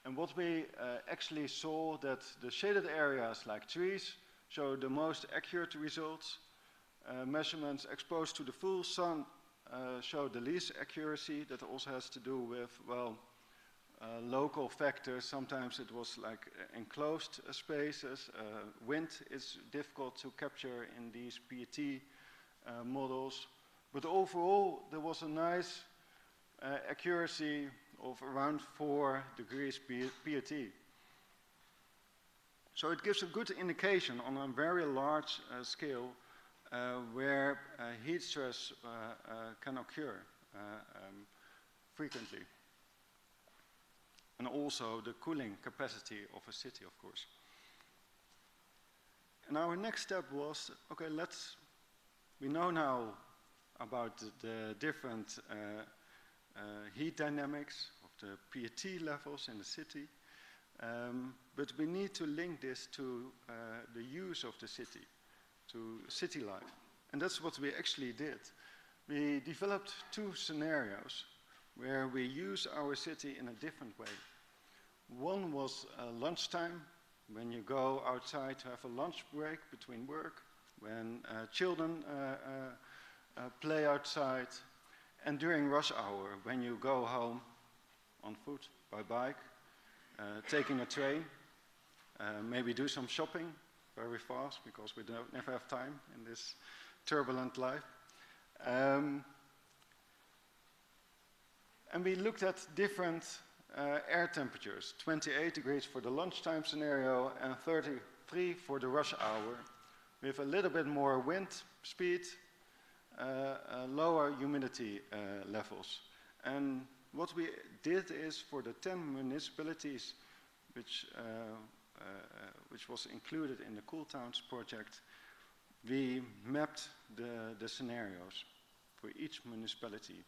And what we actually saw, that the shaded areas like trees show the most accurate results. Measurements exposed to the full sun show the least accuracy. That also has to do with, well, local factors. Sometimes it was like enclosed spaces. Wind is difficult to capture in these PET models. But overall, there was a nice accuracy of around 4 degrees PET. So it gives a good indication on a very large scale where heat stress can occur frequently. And also the cooling capacity of a city, of course. And our next step was, okay, we know now about the different heat dynamics of the PET levels in the city. But we need to link this to the use of the city, to city life. And that's what we actually did. We developed 2 scenarios where we use our city in a different way. One was lunchtime, when you go outside to have a lunch break between work, when children play outside, and during rush hour, when you go home on foot, by bike, taking a train, maybe do some shopping very fast, because we never have time in this turbulent life. And we looked at different air temperatures, 28 degrees for the lunchtime scenario and 33 for the rush hour, with a little bit more wind speed, lower humidity levels. And what we did is, for the 10 municipalities which was included in the Cool Towns project, we mapped the scenarios for each municipality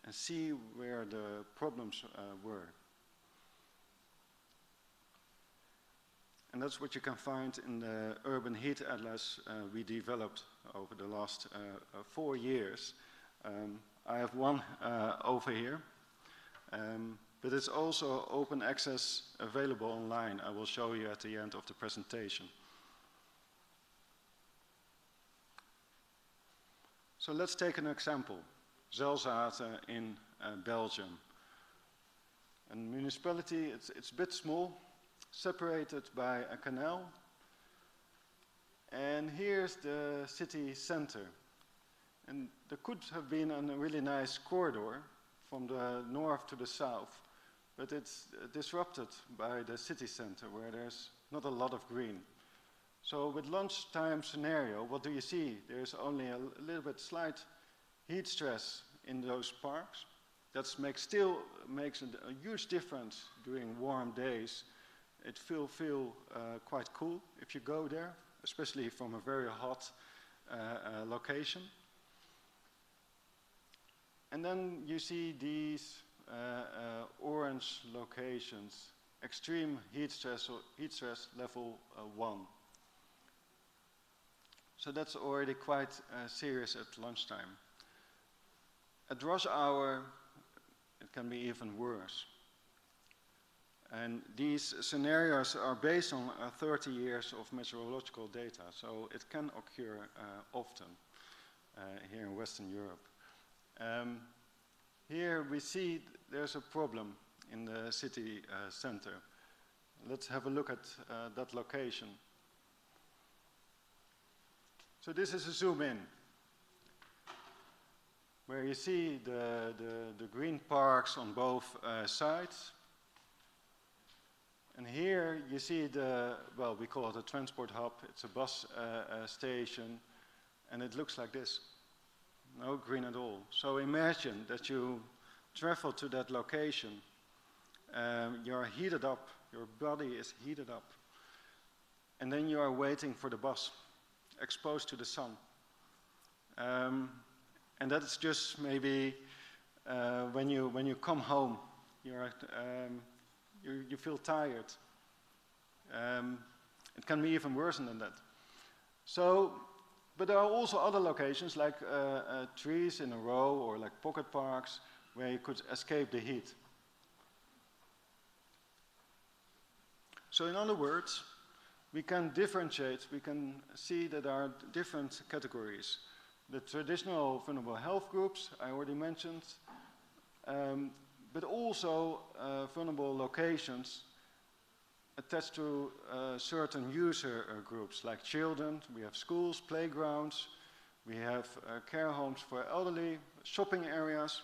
and see where the problems were. And that's what you can find in the Urban Heat Atlas we developed over the last 4 years. I have one over here, but it's also open access, available online. I will show you at the end of the presentation. So let's take an example. Zelzate in Belgium. A municipality, it's a bit small, separated by a canal. And here's the city center. And there could have been a really nice corridor from the north to the south, but it's disrupted by the city center, where there's not a lot of green. So with lunchtime scenario, what do you see? There's only a little bit slight heat stress in those parks. That makes a huge difference during warm days. It will feel quite cool if you go there, especially from a very hot location. And then you see these orange locations, extreme heat stress level 1. So that's already quite serious at lunchtime. At rush hour, it can be even worse. And these scenarios are based on 30 years of meteorological data, so it can occur often here in Western Europe. Here we see there's a problem in the city center. Let's have a look at that location. So this is a zoom in, where you see the green parks on both sides. And here you see well, we call it a transport hub. It's a bus station, and it looks like this. No green at all. So imagine that you travel to that location, you're heated up, your body is heated up, and then you are waiting for the bus, exposed to the sun. And that's just maybe when you come home, you feel tired. It can be even worse than that. So, but there are also other locations like trees in a row, or like pocket parks, where you could escape the heat. So in other words, we can differentiate, we can see that there are different categories. The traditional vulnerable health groups, I already mentioned, but also vulnerable locations attached to certain user groups, like children. We have schools, playgrounds, we have care homes for elderly, shopping areas,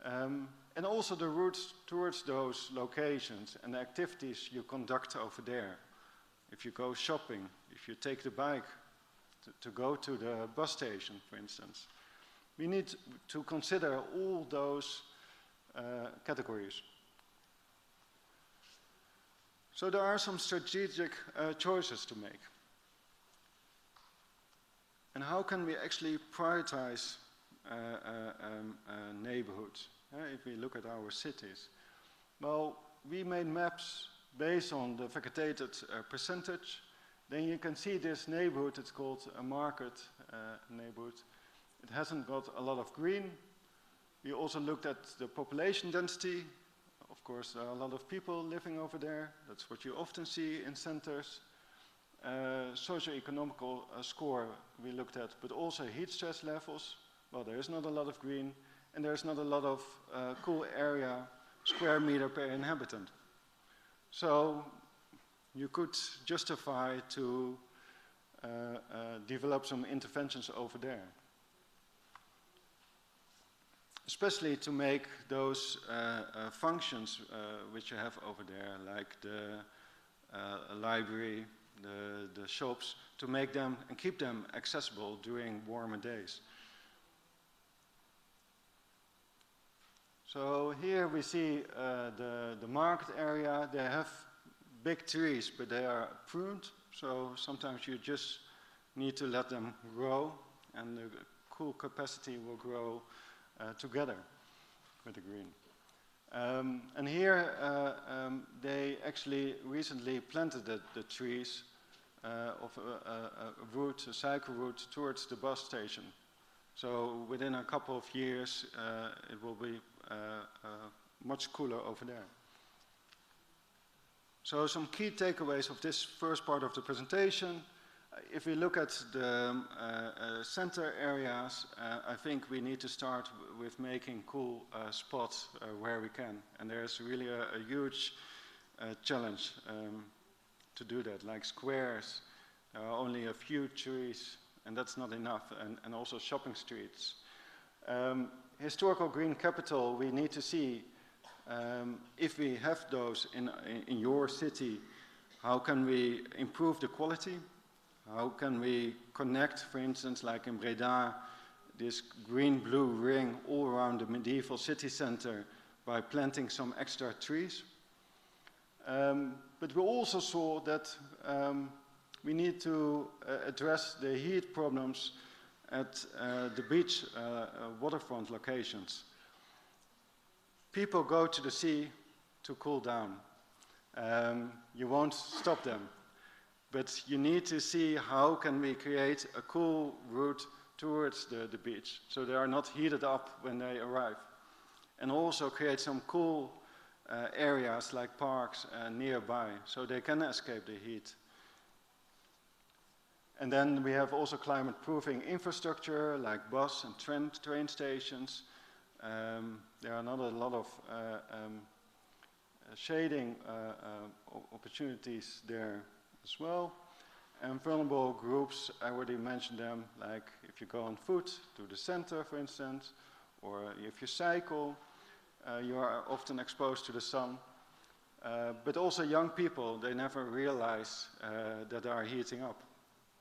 and also the routes towards those locations and the activities you conduct over there. If you go shopping, if you take the bike to go to the bus station, for instance. We need to consider all those categories. So there are some strategic choices to make. And how can we actually prioritize neighborhoods if we look at our cities? Well, we made maps based on the vegetated percentage, then you can see this neighborhood, it's called a market neighborhood. It hasn't got a lot of green. We also looked at the population density. Of course, there are a lot of people living over there. That's what you often see in centers. Socio-economical score we looked at, but also heat stress levels. Well, there is not a lot of green, and there's not a lot of cool area, square meter per inhabitant. So you could justify to develop some interventions over there. Especially to make those functions which you have over there, like the library, the shops, to make them and keep them accessible during warmer days. So here we see the market area. They have big trees, but they are pruned, so sometimes you just need to let them grow, and the cool capacity will grow together with the green. And here they actually recently planted the trees of a route, a cycle route towards the bus station. So within a couple of years it will be much cooler over there. So some key takeaways of this first part of the presentation. If we look at the center areas, I think we need to start with making cool spots where we can. And there's really a huge challenge to do that, like squares. There are only a few trees, and that's not enough, and also shopping streets. Historical green capital, we need to see if we have those in your city, how can we improve the quality? How can we connect, for instance, like in Breda, this green-blue ring all around the medieval city center by planting some extra trees? But we also saw that we need to address the heat problems at the beach waterfront locations. People go to the sea to cool down. You won't stop them. But you need to see how can we create a cool route towards the beach so they are not heated up when they arrive. And also create some cool areas like parks nearby so they can escape the heat. And then we have also climate-proofing infrastructure like bus and train stations. There are not a lot of shading opportunities there as well. And vulnerable groups, I already mentioned them, like if you go on foot to the center, for instance, or if you cycle, you are often exposed to the sun. But also young people, they never realize that they are heating up.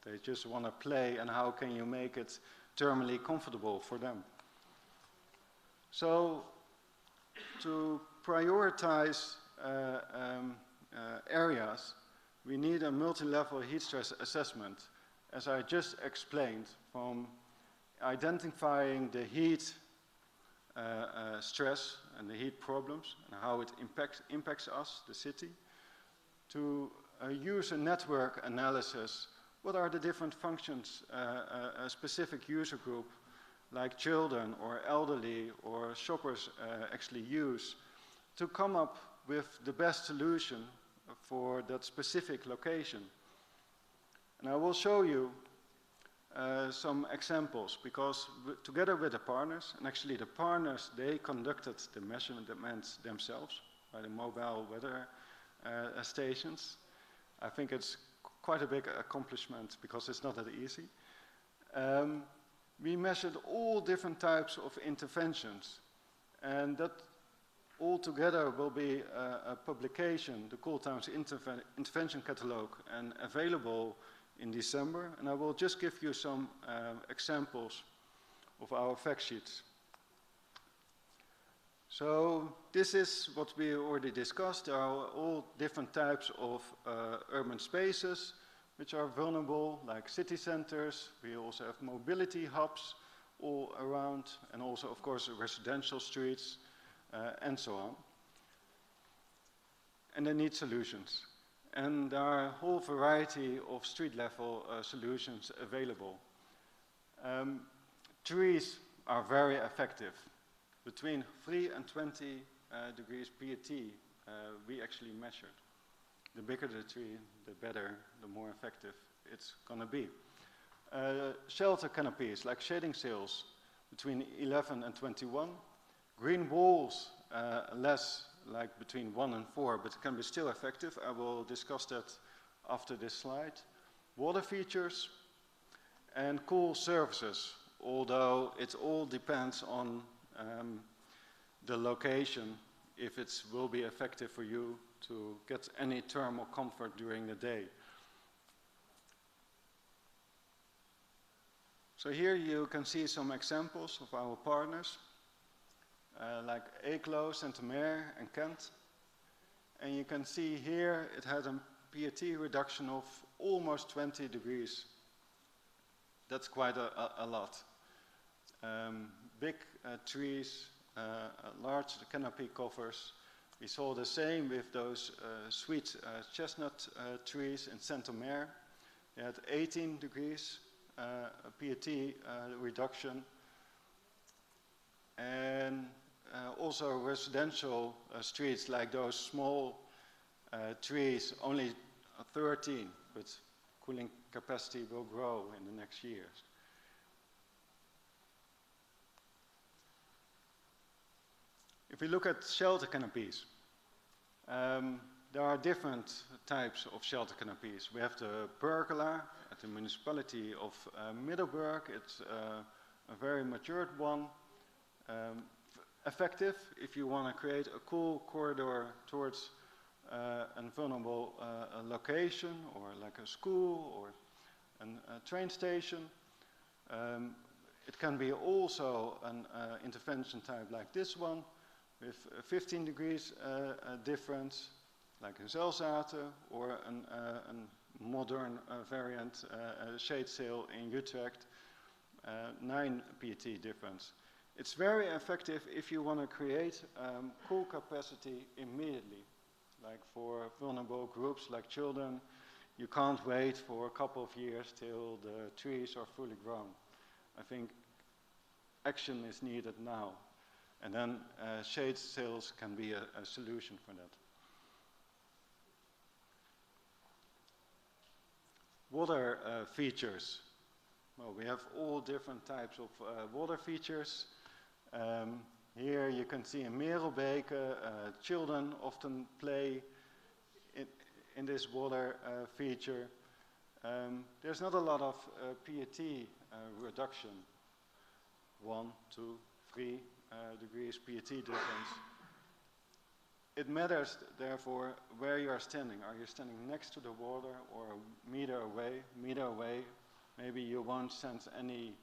They just want to play, and how can you make it thermally comfortable for them? So, to prioritize areas, we need a multi-level heat stress assessment, as I just explained, from identifying the heat stress and the heat problems and how it impacts us, the city, to use a network analysis. What are the different functions a specific user group, like children or elderly or shoppers actually use, to come up with the best solution for that specific location. And I will show you some examples, because together with the partners, and actually the partners, they conducted the measurements themselves by the mobile weather stations. I think it's quite a big accomplishment because it's not that easy. We measured all different types of interventions, and that all together will be a publication, the Cool Towns Intervention Catalogue, and available in December. And I will just give you some examples of our fact sheets. So this is what we already discussed. There are all different types of urban spaces which are vulnerable, like city centers. We also have mobility hubs all around, and also, of course, residential streets, and so on. and they need solutions. And there are a whole variety of street level solutions available. Trees are very effective. Between 3 and 20 degrees PET we actually measured. The bigger the tree, the better, the more effective it's going to be. Shelter canopies, like shading sails, between 11 and 21. Green walls, less, like between 1 and 4, but it can be still effective. I will discuss that after this slide. Water features and cool surfaces, although it all depends on the location, if it will be effective for you to get any thermal comfort during the day. So here you can see some examples of our partners, like Eeklo, Saint-Omer and Kent. And you can see here it had a PET reduction of almost 20 degrees. That's quite a lot. Big trees, large canopy covers. We saw the same with those sweet chestnut trees in Saint-Omer. They had 18 degrees PET reduction. And also residential streets, like those small trees, only 13, but cooling capacity will grow in the next years. If we look at shelter canopies, there are different types of shelter canopies. We have the pergola at the municipality of Middelburg. It's a very matured one. Effective if you want to create a cool corridor towards a vulnerable location, or like a school or a train station. It can be also an intervention type like this one, with 15 degrees difference, like in Zelzate, or a modern variant, shade sail in Utrecht, 9 PET difference. It's very effective if you want to create cool capacity immediately, like for vulnerable groups like children. You can't wait for a couple of years till the trees are fully grown. I think action is needed now. And then shade sails can be a solution for that. Water features. Well, we have all different types of water features. Here you can see in Merelbeke, children often play in this water feature. There's not a lot of PET reduction, 1, 2, 3 degrees PET difference. It matters, therefore, where you are standing. Are you standing next to the water or a meter away? Meter away, maybe you won't sense any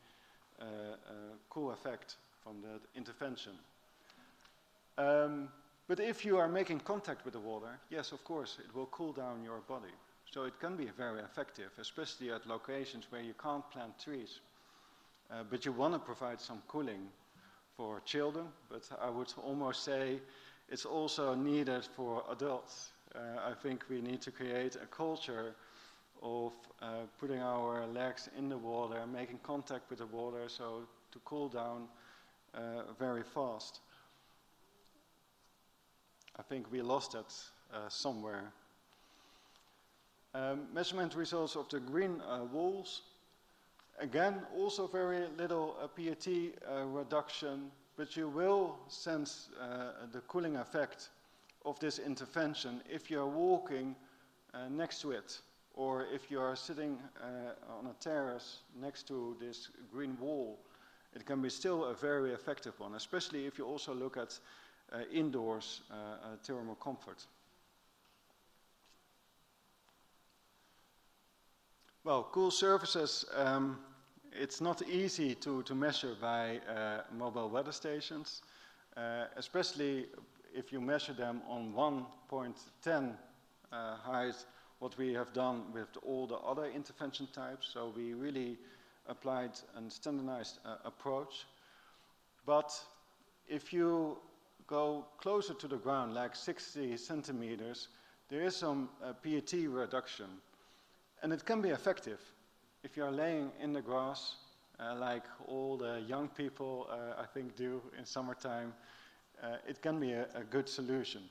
cool effect from that intervention. But if you are making contact with the water, yes, of course, it will cool down your body. So it can be very effective, especially at locations where you can't plant trees. But you want to provide some cooling for children, but I would almost say it's also needed for adults. I think we need to create a culture of putting our legs in the water, making contact with the water, so to cool down very fast. I think we lost that somewhere. Measurement results of the green walls. Again, also very little PET reduction, but you will sense the cooling effect of this intervention if you're walking next to it, or if you are sitting on a terrace next to this green wall. It can be still a very effective one, especially if you also look at indoors thermal comfort. Well, cool surfaces, it's not easy to measure by mobile weather stations, especially if you measure them on 1.10 height, what we have done with all the other intervention types. So we really applied a standardized approach. But if you go closer to the ground, like 60 centimeters, there is some PET reduction. And it can be effective. If you're laying in the grass, like all the young people, I think, do in summertime, it can be a good solution.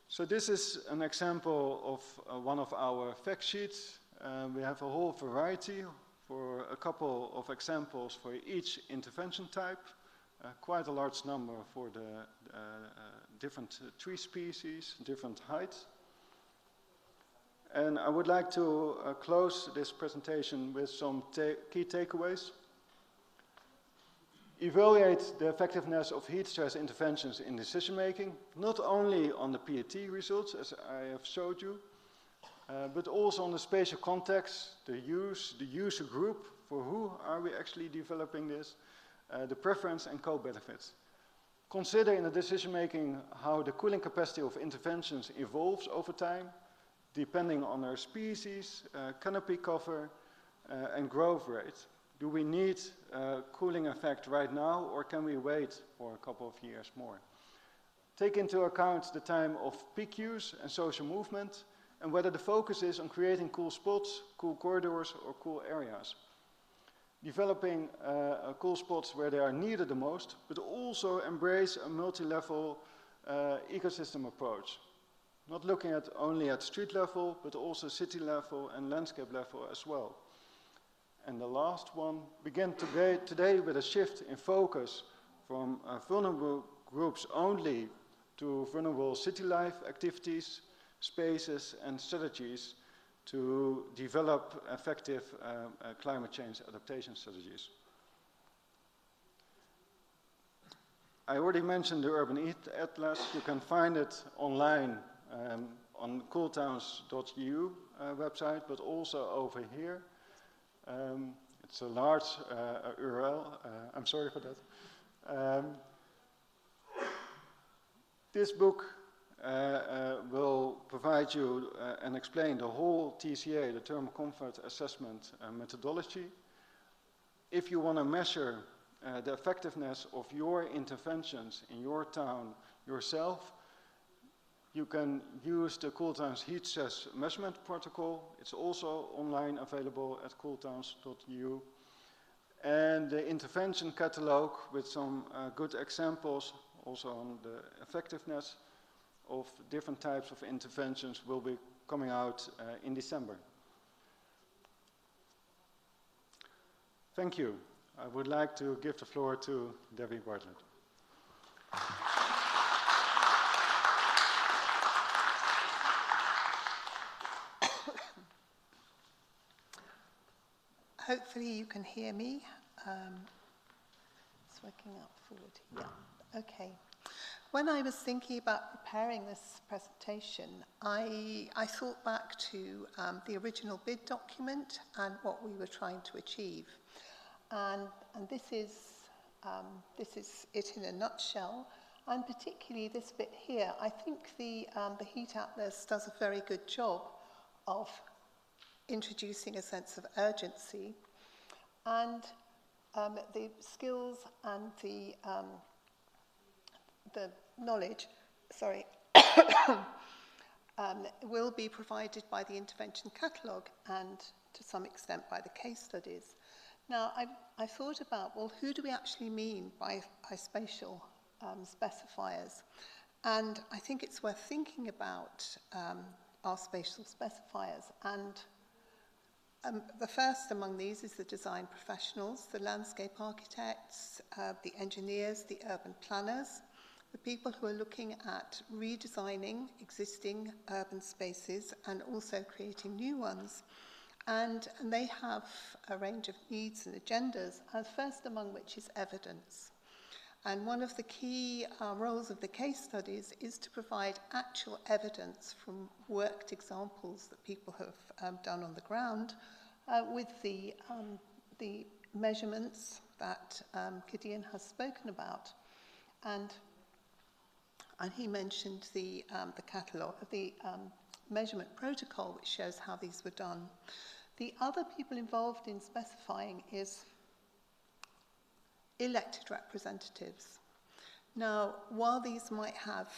So this is an example of one of our fact sheets. We have a whole variety for a couple of examples for each intervention type. Quite a large number for the different tree species, different heights. And I would like to close this presentation with some key takeaways. Evaluate the effectiveness of heat stress interventions in decision making, not only on the PET results, as I have showed you, but also on the spatial context, the user group, for who are we actually developing this, the preference and co-benefits. Consider in the decision making how the cooling capacity of interventions evolves over time, depending on their species, canopy cover, and growth rate. Do we need a cooling effect right now, or can we wait for a couple of years more? Take into account the time of peak use and social movement, and whether the focus is on creating cool spots, cool corridors, or cool areas. Developing cool spots where they are needed the most, but also embrace a multi-level ecosystem approach. Not looking at only at street level, but also city level and landscape level as well. And the last one, begin today with a shift in focus from vulnerable groups only to vulnerable city life activities, spaces, and strategies to develop effective climate change adaptation strategies. I already mentioned the Urban Heat Atlas. You can find it online on cooltowns.eu website, but also over here. It's a large URL. I'm sorry for that. This book will provide you and explain the whole TCA, the Thermal Comfort Assessment methodology. If you want to measure the effectiveness of your interventions in your town yourself, you can use the Cooltowns Heat Stress Measurement Protocol. It's also online available at cooltowns.eu. And the intervention catalog with some good examples also on the effectiveness of different types of interventions will be coming out in December. Thank you. I would like to give the floor to Debbie Bartlett. Hopefully you can hear me. It's working out forward. Yeah, okay. When I was thinking about preparing this presentation, I thought back to the original bid document and what we were trying to achieve. And this is it in a nutshell, and particularly this bit here. I think the Heat Atlas does a very good job of introducing a sense of urgency, and the skills and the knowledge, will be provided by the intervention catalogue and to some extent by the case studies. Now, I thought about, well, who do we actually mean by spatial specifiers? And I think it's worth thinking about our spatial specifiers. And the first among these is the design professionals, the landscape architects, the engineers, the urban planners, the people who are looking at redesigning existing urban spaces and also creating new ones. And they have a range of needs and agendas, first among which is evidence. And one of the key roles of the case studies is to provide actual evidence from worked examples that people have done on the ground with the measurements that Gideon has spoken about. And he mentioned the catalogue, the measurement protocol, which shows how these were done. The other people involved in specifying is elected representatives. Now, while these might have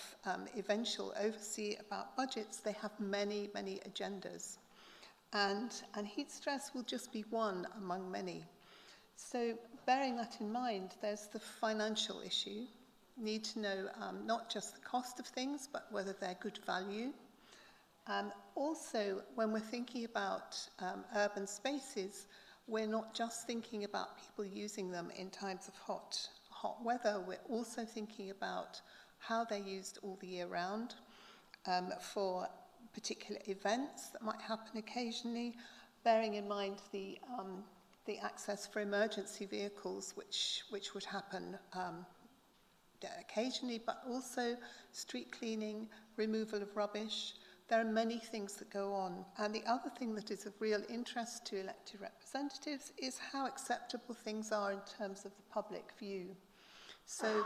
eventual oversee about budgets, they have many, many agendas. And heat stress will just be one among many. So bearing that in mind, there's the financial issue. Need to know not just the cost of things, but whether they're good value. Also, when we're thinking about urban spaces, we're not just thinking about people using them in times of hot weather. We're also thinking about how they're used all the year round for particular events that might happen occasionally, bearing in mind the access for emergency vehicles, which would happen occasionally, but also street cleaning, removal of rubbish. There are many things that go on. And the other thing that is of real interest to elected representatives is how acceptable things are in terms of the public view. So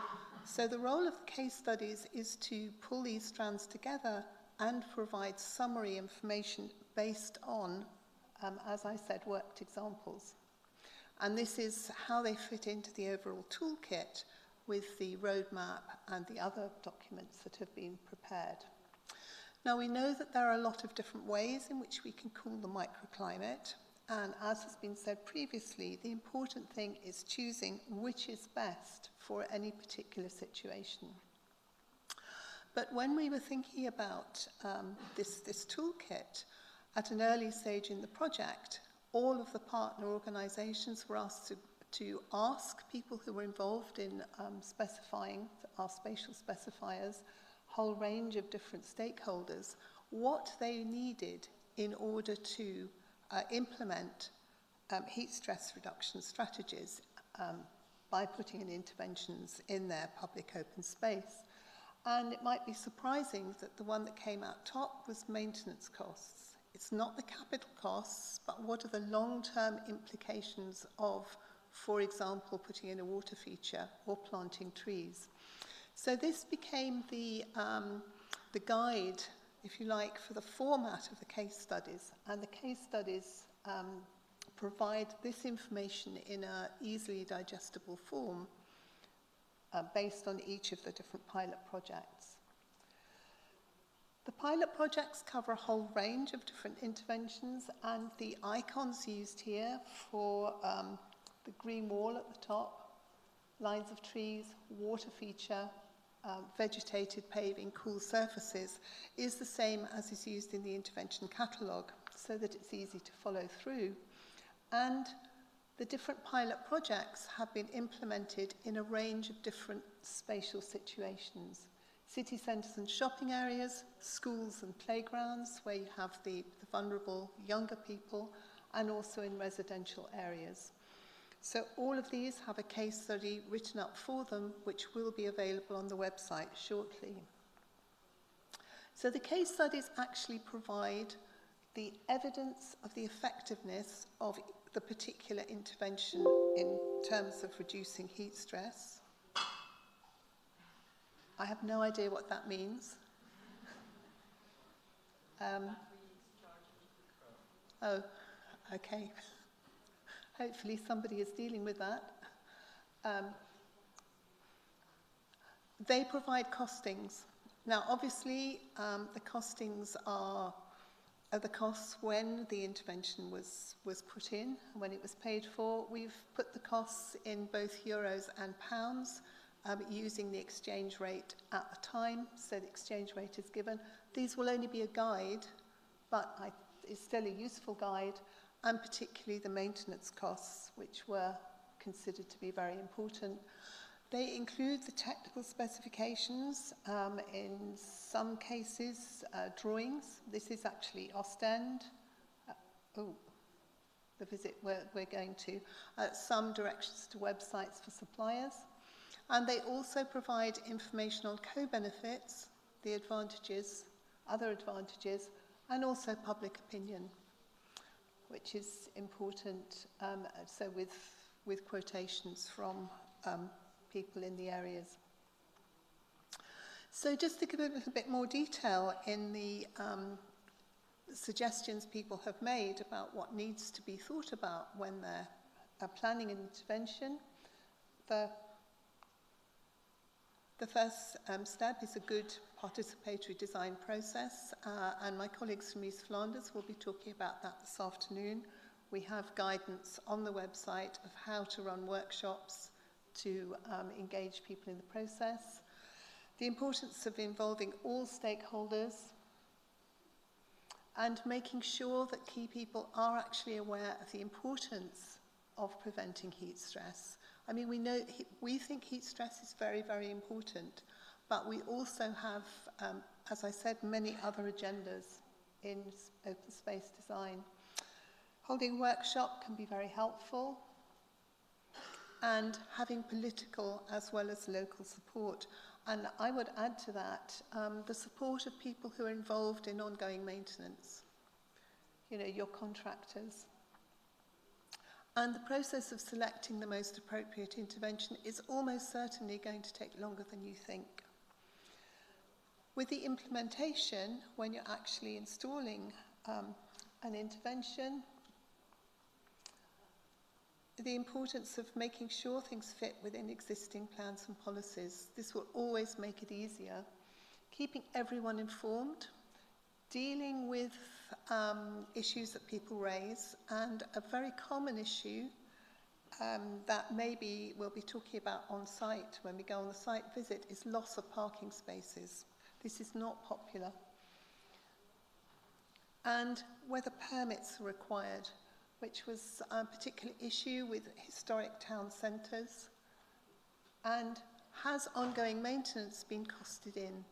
the role of the case studies is to pull these strands together and provide summary information based on, as I said, worked examples. And this is how they fit into the overall toolkit with the roadmap and the other documents that have been prepared. Now, we know that there are a lot of different ways in which we can cool the microclimate, and as has been said previously, the important thing is choosing which is best for any particular situation. But when we were thinking about this toolkit, at an early stage in the project, all of the partner organisations were asked to ask people who were involved in specifying our spatial specifiers, whole range of different stakeholders, what they needed in order to implement heat stress reduction strategies by putting in interventions in their public open space. And it might be surprising that the one that came out top was maintenance costs. It's not the capital costs, but what are the long-term implications of, for example, putting in a water feature or planting trees. So this became the guide, if you like, for the format of the case studies. And the case studies provide this information in an easily digestible form based on each of the different pilot projects. The pilot projects cover a whole range of different interventions, and the icons used here for the green wall at the top, lines of trees, water feature, vegetated paving, cool surfaces, is the same as is used in the intervention catalogue, so that it's easy to follow through. And the different pilot projects have been implemented in a range of different spatial situations. City centres and shopping areas, schools and playgrounds, where you have the vulnerable younger people, and also in residential areas. So all of these have a case study written up for them, which will be available on the website shortly. So the case studies actually provide the evidence of the effectiveness of the particular intervention in terms of reducing heat stress. I have no idea what that means. Oh, okay. Hopefully somebody is dealing with that. They provide costings. Now, obviously, the costings are the costs when the intervention was put in, when it was paid for. We've put the costs in both euros and pounds, using the exchange rate at the time, so the exchange rate is given. These will only be a guide, but it's still a useful guide, and particularly the maintenance costs, which were considered to be very important. They include the technical specifications, in some cases drawings. This is actually Ostend, the visit we're going to, some directions to websites for suppliers. And they also provide information on co-benefits, the advantages, other advantages, and also public opinion, which is important, so with quotations from people in the areas. So just to give a little bit more detail in the suggestions people have made about what needs to be thought about when they're planning an intervention, the The first step is a good participatory design process, and my colleagues from East Flanders will be talking about that this afternoon. We have guidance on the website of how to run workshops to engage people in the process. The importance of involving all stakeholders and making sure that key people are actually aware of the importance of preventing heat stress. I mean, we think heat stress is very, very important, but we also have, as I said, many other agendas in open space design. Holding a workshop can be very helpful, and having political as well as local support. And I would add to that the support of people who are involved in ongoing maintenance, you know, your contractors. And the process of selecting the most appropriate intervention is almost certainly going to take longer than you think. With the implementation, when you're actually installing an intervention, the importance of making sure things fit within existing plans and policies. This will always make it easier. Keeping everyone informed, dealing with issues that people raise, and a very common issue that maybe we'll be talking about on site when we go on the site visit is loss of parking spaces. This is not popular. And whether permits are required, which was a particular issue with historic town centres, and has ongoing maintenance been costed in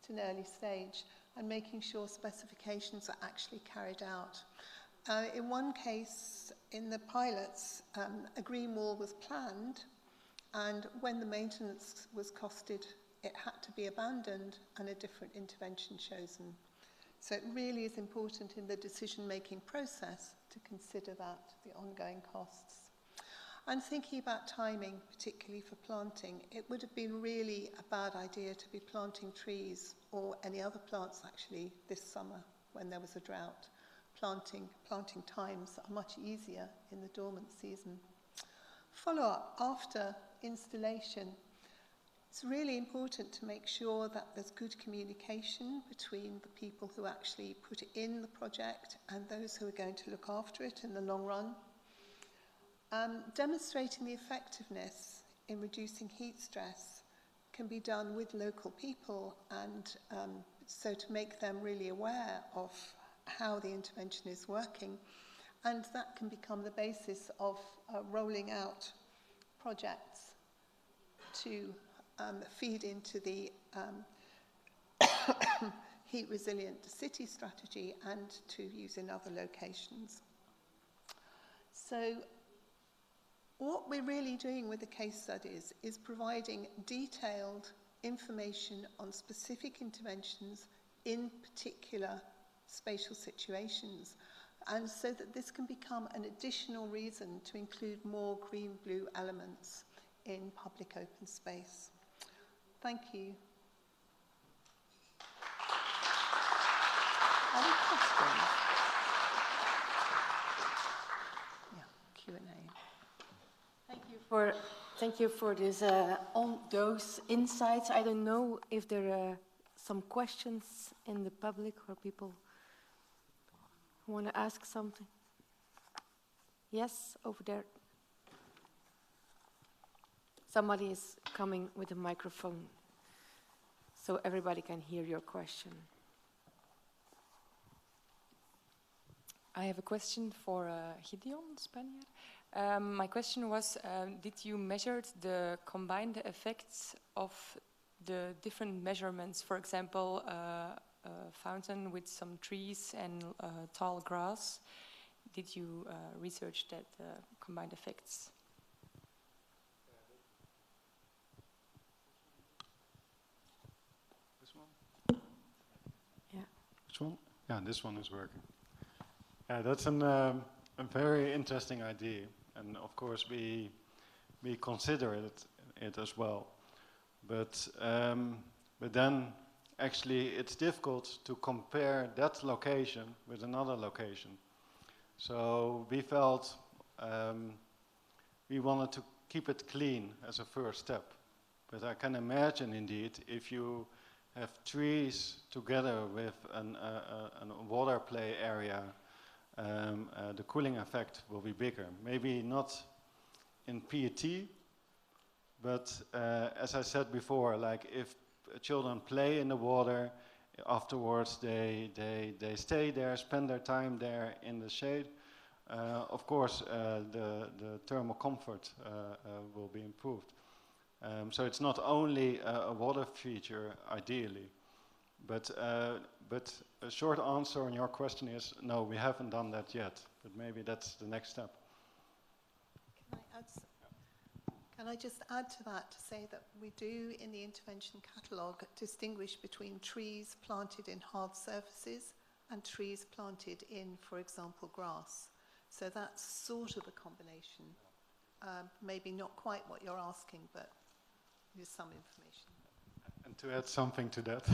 at an early stage, and making sure specifications are actually carried out. In one case, in the pilots, a green wall was planned, and when the maintenance was costed, it had to be abandoned and a different intervention chosen. So it really is important in the decision-making process to consider that, the ongoing costs. And thinking about timing, particularly for planting, it would have been really a bad idea to be planting trees or any other plants actually this summer when there was a drought. Planting times are much easier in the dormant season. Follow-up after installation. It's really important to make sure that there's good communication between the people who actually put in the project and those who are going to look after it in the long run. Demonstrating the effectiveness in reducing heat stress can be done with local people, and so to make them really aware of how the intervention is working, and that can become the basis of rolling out projects to feed into the heat resilient city strategy and to use in other locations. So what we're really doing with the case studies is providing detailed information on specific interventions in particular spatial situations, and so that this can become an additional reason to include more green-blue elements in public open space. Thank you. Any questions? Yeah, Q&A. Thank you for this, on those insights. I don't know if there are some questions in the public or people who want to ask something. Yes, over there. Somebody is coming with a microphone so everybody can hear your question. I have a question for Gideon, Spaniard. My question was, did you measure the combined effects of the different measurements? For example, a fountain with some trees and tall grass. Did you research that combined effects? This one? Yeah. Which one? Yeah, this one is working. Yeah, that's a very interesting idea, and of course we consider it as well. But then actually it's difficult to compare that location with another location. So we felt we wanted to keep it clean as a first step. But I can imagine indeed if you have trees together with a water play area, the cooling effect will be bigger. Maybe not in PET, but as I said before, like if children play in the water, afterwards they stay there, spend their time there in the shade. Of course, the thermal comfort will be improved. So it's not only a water feature, ideally, but a short answer on your question is no, we haven't done that yet. But maybe that's the next step. Can I just add to that to say that we do in the intervention catalogue distinguish between trees planted in hard surfaces and trees planted in, for example, grass. So that's sort of a combination. Maybe not quite what you're asking, but there's some information. And to add something to that,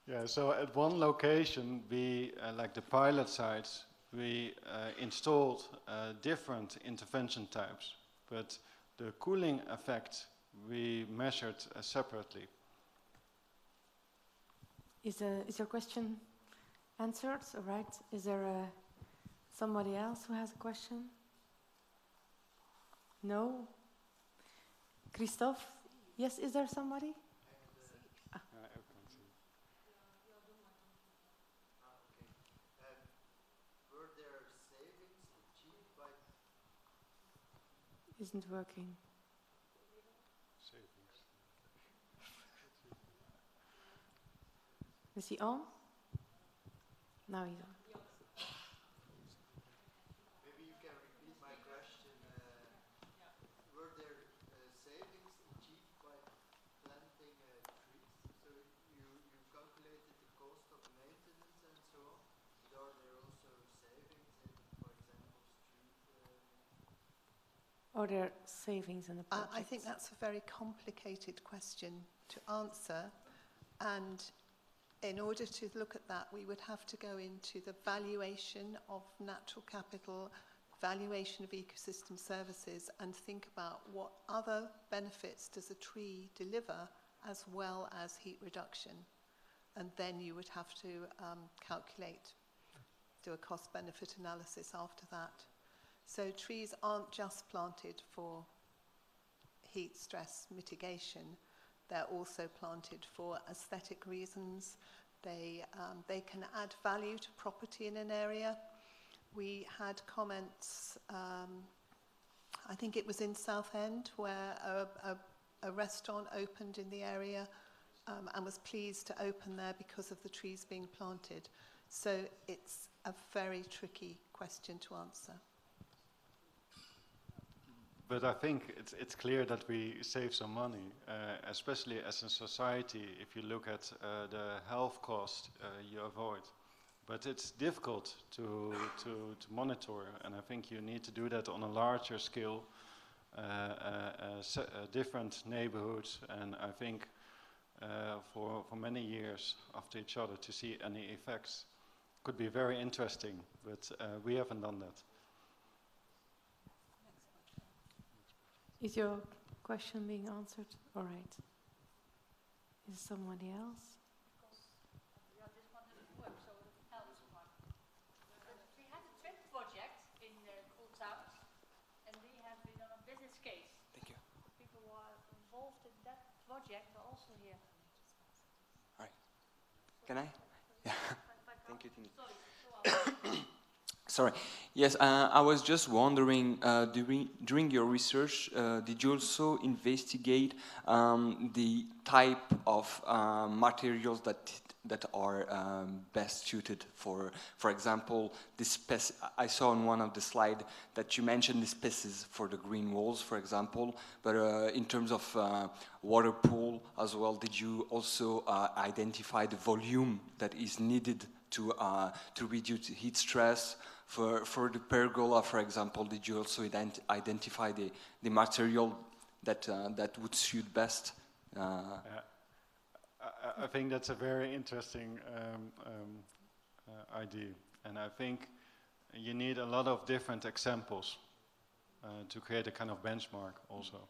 yeah, so at one location, we, like the pilot sites, we installed different intervention types, but the cooling effect we measured separately. Is your question answered? All right. Is there somebody else who has a question? No? Christophe? Yes, is there somebody? Isn't working. Is he on? Now he's on. Maybe you can repeat my question. Were there savings achieved by planting trees? So you calculated the cost of maintenance and so on. But are there also savings in, for example, street? Are there savings in the project? I think that's a very complicated question to answer, and in order to look at that, we would have to go into the valuation of natural capital, valuation of ecosystem services, and think about what other benefits does a tree deliver as well as heat reduction. And then you would have to do a cost-benefit analysis after that. So trees aren't just planted for heat stress mitigation. They're also planted for aesthetic reasons. They can add value to property in an area. We had comments, I think it was in Southend, where a restaurant opened in the area and was pleased to open there because of the trees being planted. So it's a very tricky question to answer. But I think it's clear that we save some money, especially as a society, if you look at the health cost you avoid. But it's difficult to monitor, and I think you need to do that on a larger scale, different neighborhoods, and I think for many years after each other to see any effects could be very interesting, but we haven't done that. Is your question being answered? All right. Is somebody else? We had a trip project in Cool Towns, and we have been on a business case. Thank you. People who are involved in that project are also here. All right. Can I? Yeah. Thank you, Tini. Sorry. Yes, I was just wondering, during your research, did you also investigate the type of materials that are best suited for example, I saw on one of the slides that you mentioned the species for the green walls, for example, but in terms of water pool as well, did you also identify the volume that is needed to reduce heat stress? For the pergola, for example, did you also identify the material that would suit best? I think that's a very interesting idea, and I think you need a lot of different examples to create a kind of benchmark also.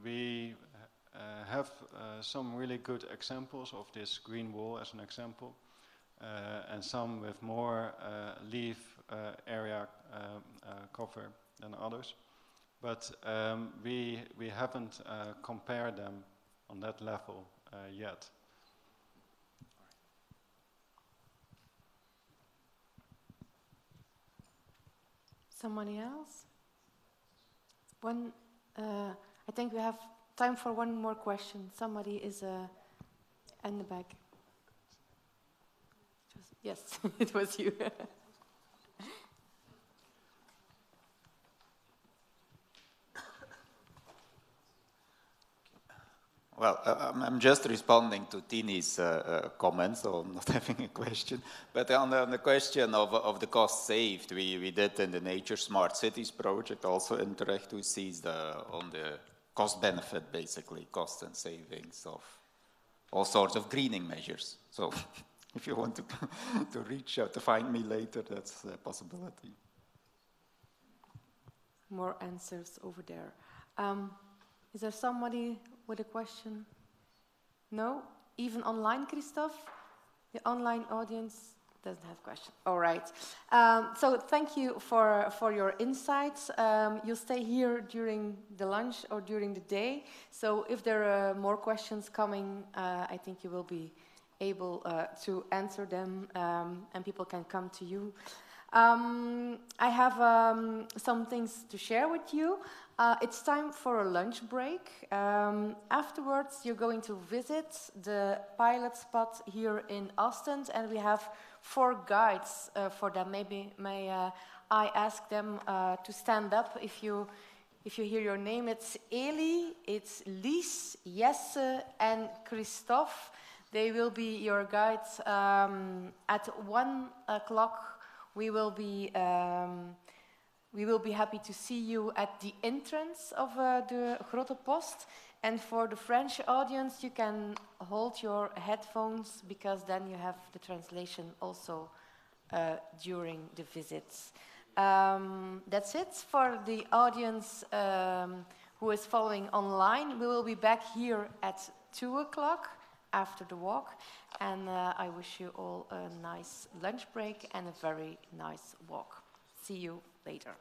We have some really good examples of this green wall as an example, and some with more leaf area cover than others. But we haven't compared them on that level yet. Somebody else? I think we have time for one more question. Somebody is in the back. Yes, it was you. Well, I'm just responding to Tini's comments, so I'm not having a question. But on the question of the cost saved, we did in the Nature Smart Cities project also interact to seize on the cost benefit, basically, cost and savings of all sorts of greening measures. So if you want to reach out to find me later, that's a possibility. More answers over there. Is there somebody with a question? No? Even online, Christophe? The online audience doesn't have questions. All right. So thank you for your insights. You'll stay here during the lunch or during the day. So if there are more questions coming, I think you will be able to answer them, and people can come to you. I have some things to share with you. It's time for a lunch break. Afterwards, you're going to visit the pilot spot here in Ostend, and we have 4 guides for them. Maybe may I ask them to stand up if you hear your name. It's Eli, it's Lies, Jesse, and Christophe. They will be your guides. At 1 o'clock. We will be happy to see you at the entrance of the Grote Post. And for the French audience, you can hold your headphones because then you have the translation also during the visits. That's it for the audience who is following online. We will be back here at 2 o'clock after the walk. And I wish you all a nice lunch break and a very nice walk. See you later.